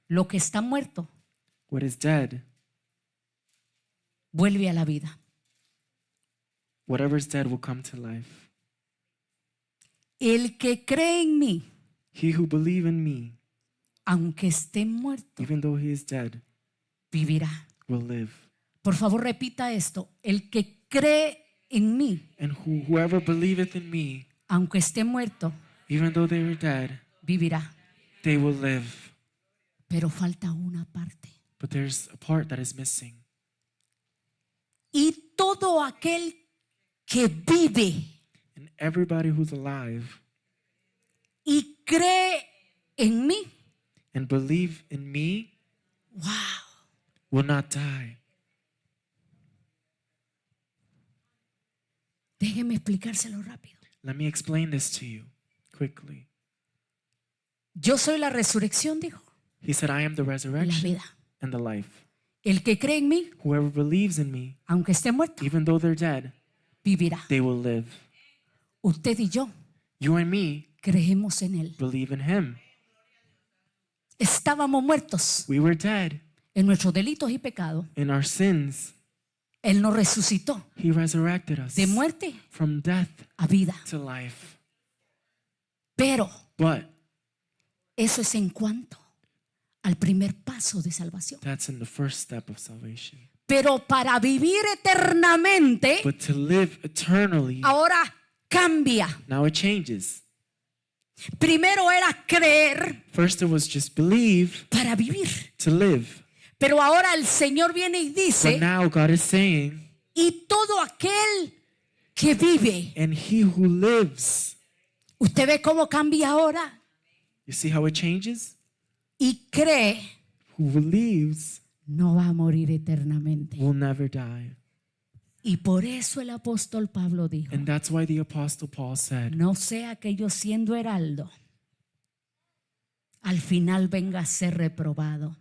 Lo que está muerto What is dead, vuelve a la vida. whatever is dead will come to life. El que cree en mí, He who believes in me, aunque esté muerto, even though he is dead, vivirá. will live. Por favor, repita esto. El que cree en mí, And whoever believeth in me, aunque esté muerto, even though they are dead, vivirá. they will live. Pero falta una parte. But there's a part that is missing. Y todo aquel que vive And everybody who's alive y cree en mí, and believe in me wow, will not die. déjeme explicárselo rápido. Let me explain this to you quickly. Yo soy la resurrección, dijo, He said, I am the y la resurrection vida. and the life. El que cree en mí, Whoever believes in me, aunque esté muerto, even though they're dead, vivirá. they will live. Usted y yo You and me creemos en él. believe in him. Estábamos muertos We were dead en nuestros delitos y pecados. in our sins. Él nos resucitó He resurrected us de muerte from death a vida. to life. Pero But eso es en cuanto al primer paso de salvación. that's in the first step of salvation. Pero para vivir eternamente, But to live eternally, ahora cambia. now it changes. Primero era creer First it was just believe para vivir. to live. Pero ahora el Señor viene y But dice, now God is saying, y todo aquel que vive. and he who lives. ¿Usted ve cómo cambia ahora? You see how it changes? y cree who believes no va a morir eternamente. will never die. Y por eso el apóstol Pablo dijo, And that's why the Apostle Paul said, no sea que yo siendo heraldo, al final venga a ser reprobado.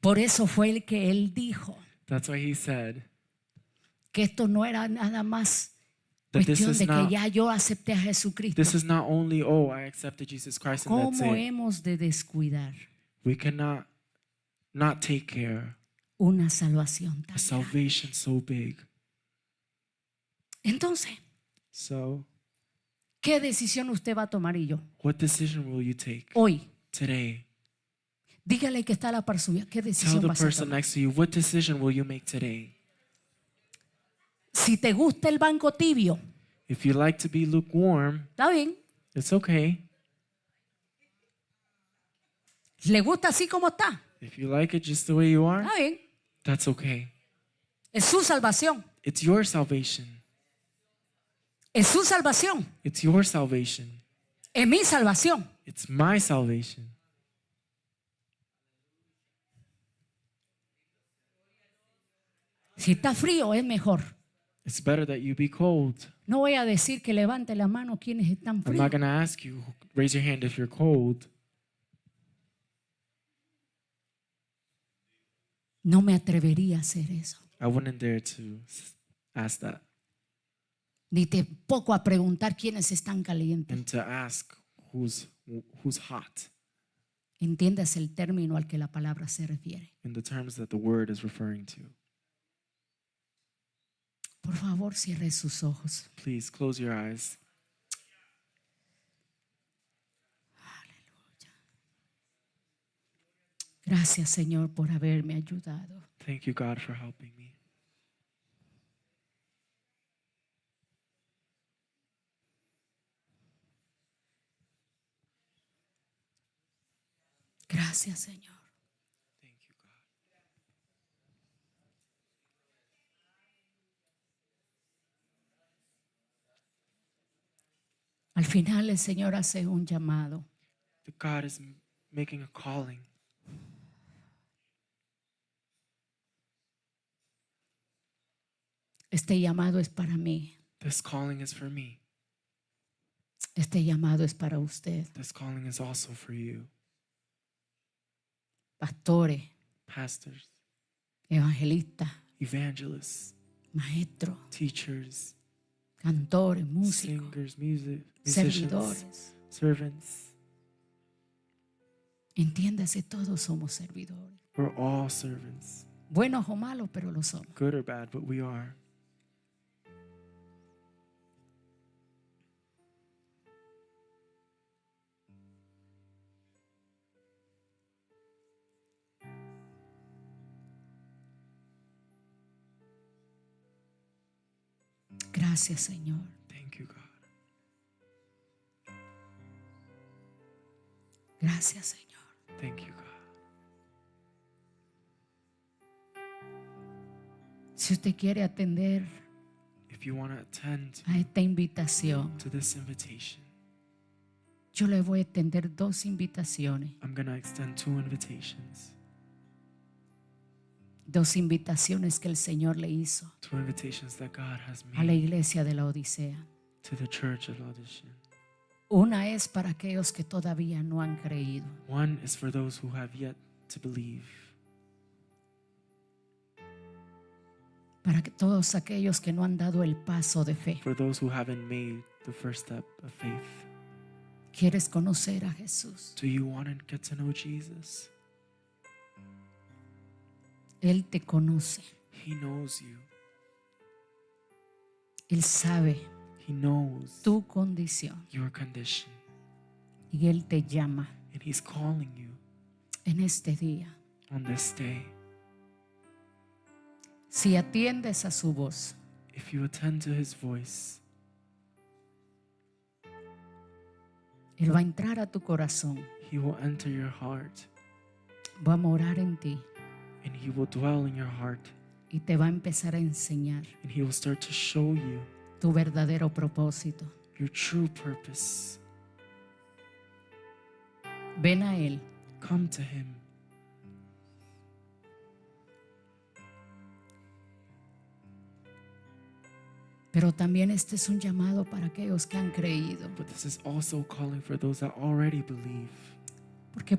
Por eso fue el que él dijo that's why he said que esto no era nada más that this cuestión is de que not, ya yo acepté a Jesucristo. this is not only, oh, I accepted Jesus Christ and that's ¿Cómo it. hemos de descuidar We cannot not take care una salvación of tan grande? salvation so big. Entonces, So, ¿qué decisión usted va a tomar y yo? what decision will you take Hoy, today? dígale que está a la par suya. ¿Qué Tell decisión the vas a person tomar? next to you, what decision will you make today? Si te gusta el banco tibio, If you like to be lukewarm, está bien. it's okay. ¿Le gusta así como está? If you like it just the way you are, Está bien. that's okay. Es su salvación. It's your salvation. Es su salvación. It's your salvation. Es mi salvación. It's my salvation. Si está frío, es mejor. It's better that you be cold. No voy a decir que levante la mano quienes están I'm fríos. not going to ask you, raise your hand if you're cold. No me atrevería a hacer eso. I wouldn't dare to ask that. Ni tampoco a preguntar quiénes están calientes. And to ask who's hot Entiendas el término al que la palabra se refiere. in the terms that the word is referring to. Por favor, cierre sus ojos. Please close your eyes. Gracias, Señor, por haberme ayudado. Thank you, God, for helping me. Gracias, Señor. Thank you, God. Al final el Señor hace un llamado. That God is making a calling. Este llamado es para mí. This calling is for me. Este llamado es para usted. This calling is also for you. Pastores, Pastors, evangelistas, evangelists, maestros, teachers, cantores, músicos, singers, musicians, servidores. servants. Entiéndase, todos somos servidores. We're all servants, Buenos o malos, pero lo somos. good or bad, but we are. Gracias, Señor. Thank you, God. Gracias, Señor. Thank you, God. Si usted quiere atender If you want to attend a esta invitación, to this invitation, yo le voy a extender 2 invitaciones. I'm going to extend 2 invitations. 2 invitaciones que el Señor le hizo 2 invitations that God has a la made iglesia de la Odisea. to the church of Laodicea. Una es para aquellos que todavía no han creído. One is for those who have yet to believe. Para que todos aquellos que no han dado el paso de fe. For those who haven't made the first step of faith. ¿Quieres conocer a Jesús? Do you want to get to know Jesus? Él te conoce. He knows you. Él sabe He knows tu condición. your condition. Y Él te llama And He's calling you en este día. on this day. Si atiendes a su voz, If you attend to His voice, Él va a entrar a tu corazón. He will enter your heart. Va a morar en ti. And He will dwell in your heart. Y te va a empezar a enseñar And He will start to show you tu verdadero propósito. your true purpose. Ven a Él. Come to Him. Pero también este es un llamado para aquellos que han creído. But this is also calling for those that already believe.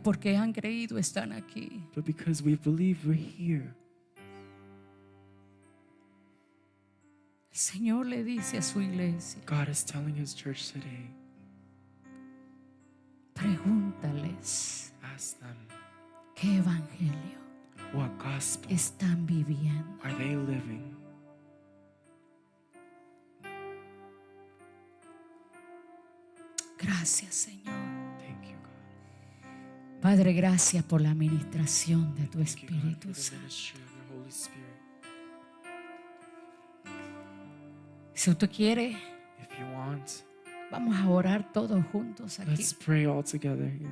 Porque han creído están aquí. But because we believe, we're here. El Señor le dice a su iglesia, God is telling His church today, pregúntales ask them, qué evangelio what gospel están viviendo. are they living? Gracias, Señor. Thank you, God. Padre, gracias por la administración de tu Thank you, God, Espíritu for the Santo. ministry of your Holy Spirit. Si tú quieres, If you want, vamos a orar todos juntos aquí. let's pray all together here.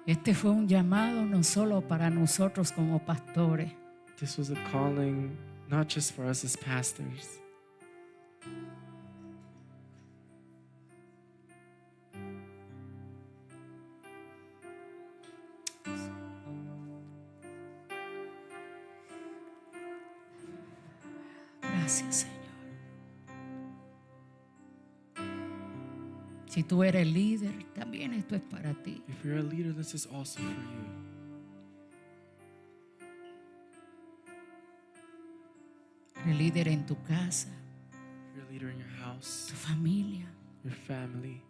Este fue un llamado no solo para nosotros como pastores, This was a calling not just for us as pastors, gracias, Señor. Si tú eres líder, también esto es para ti. if you're a leader, this is also for you. Eres líder en tu casa, If you're a leader in your house, tu familia. your family,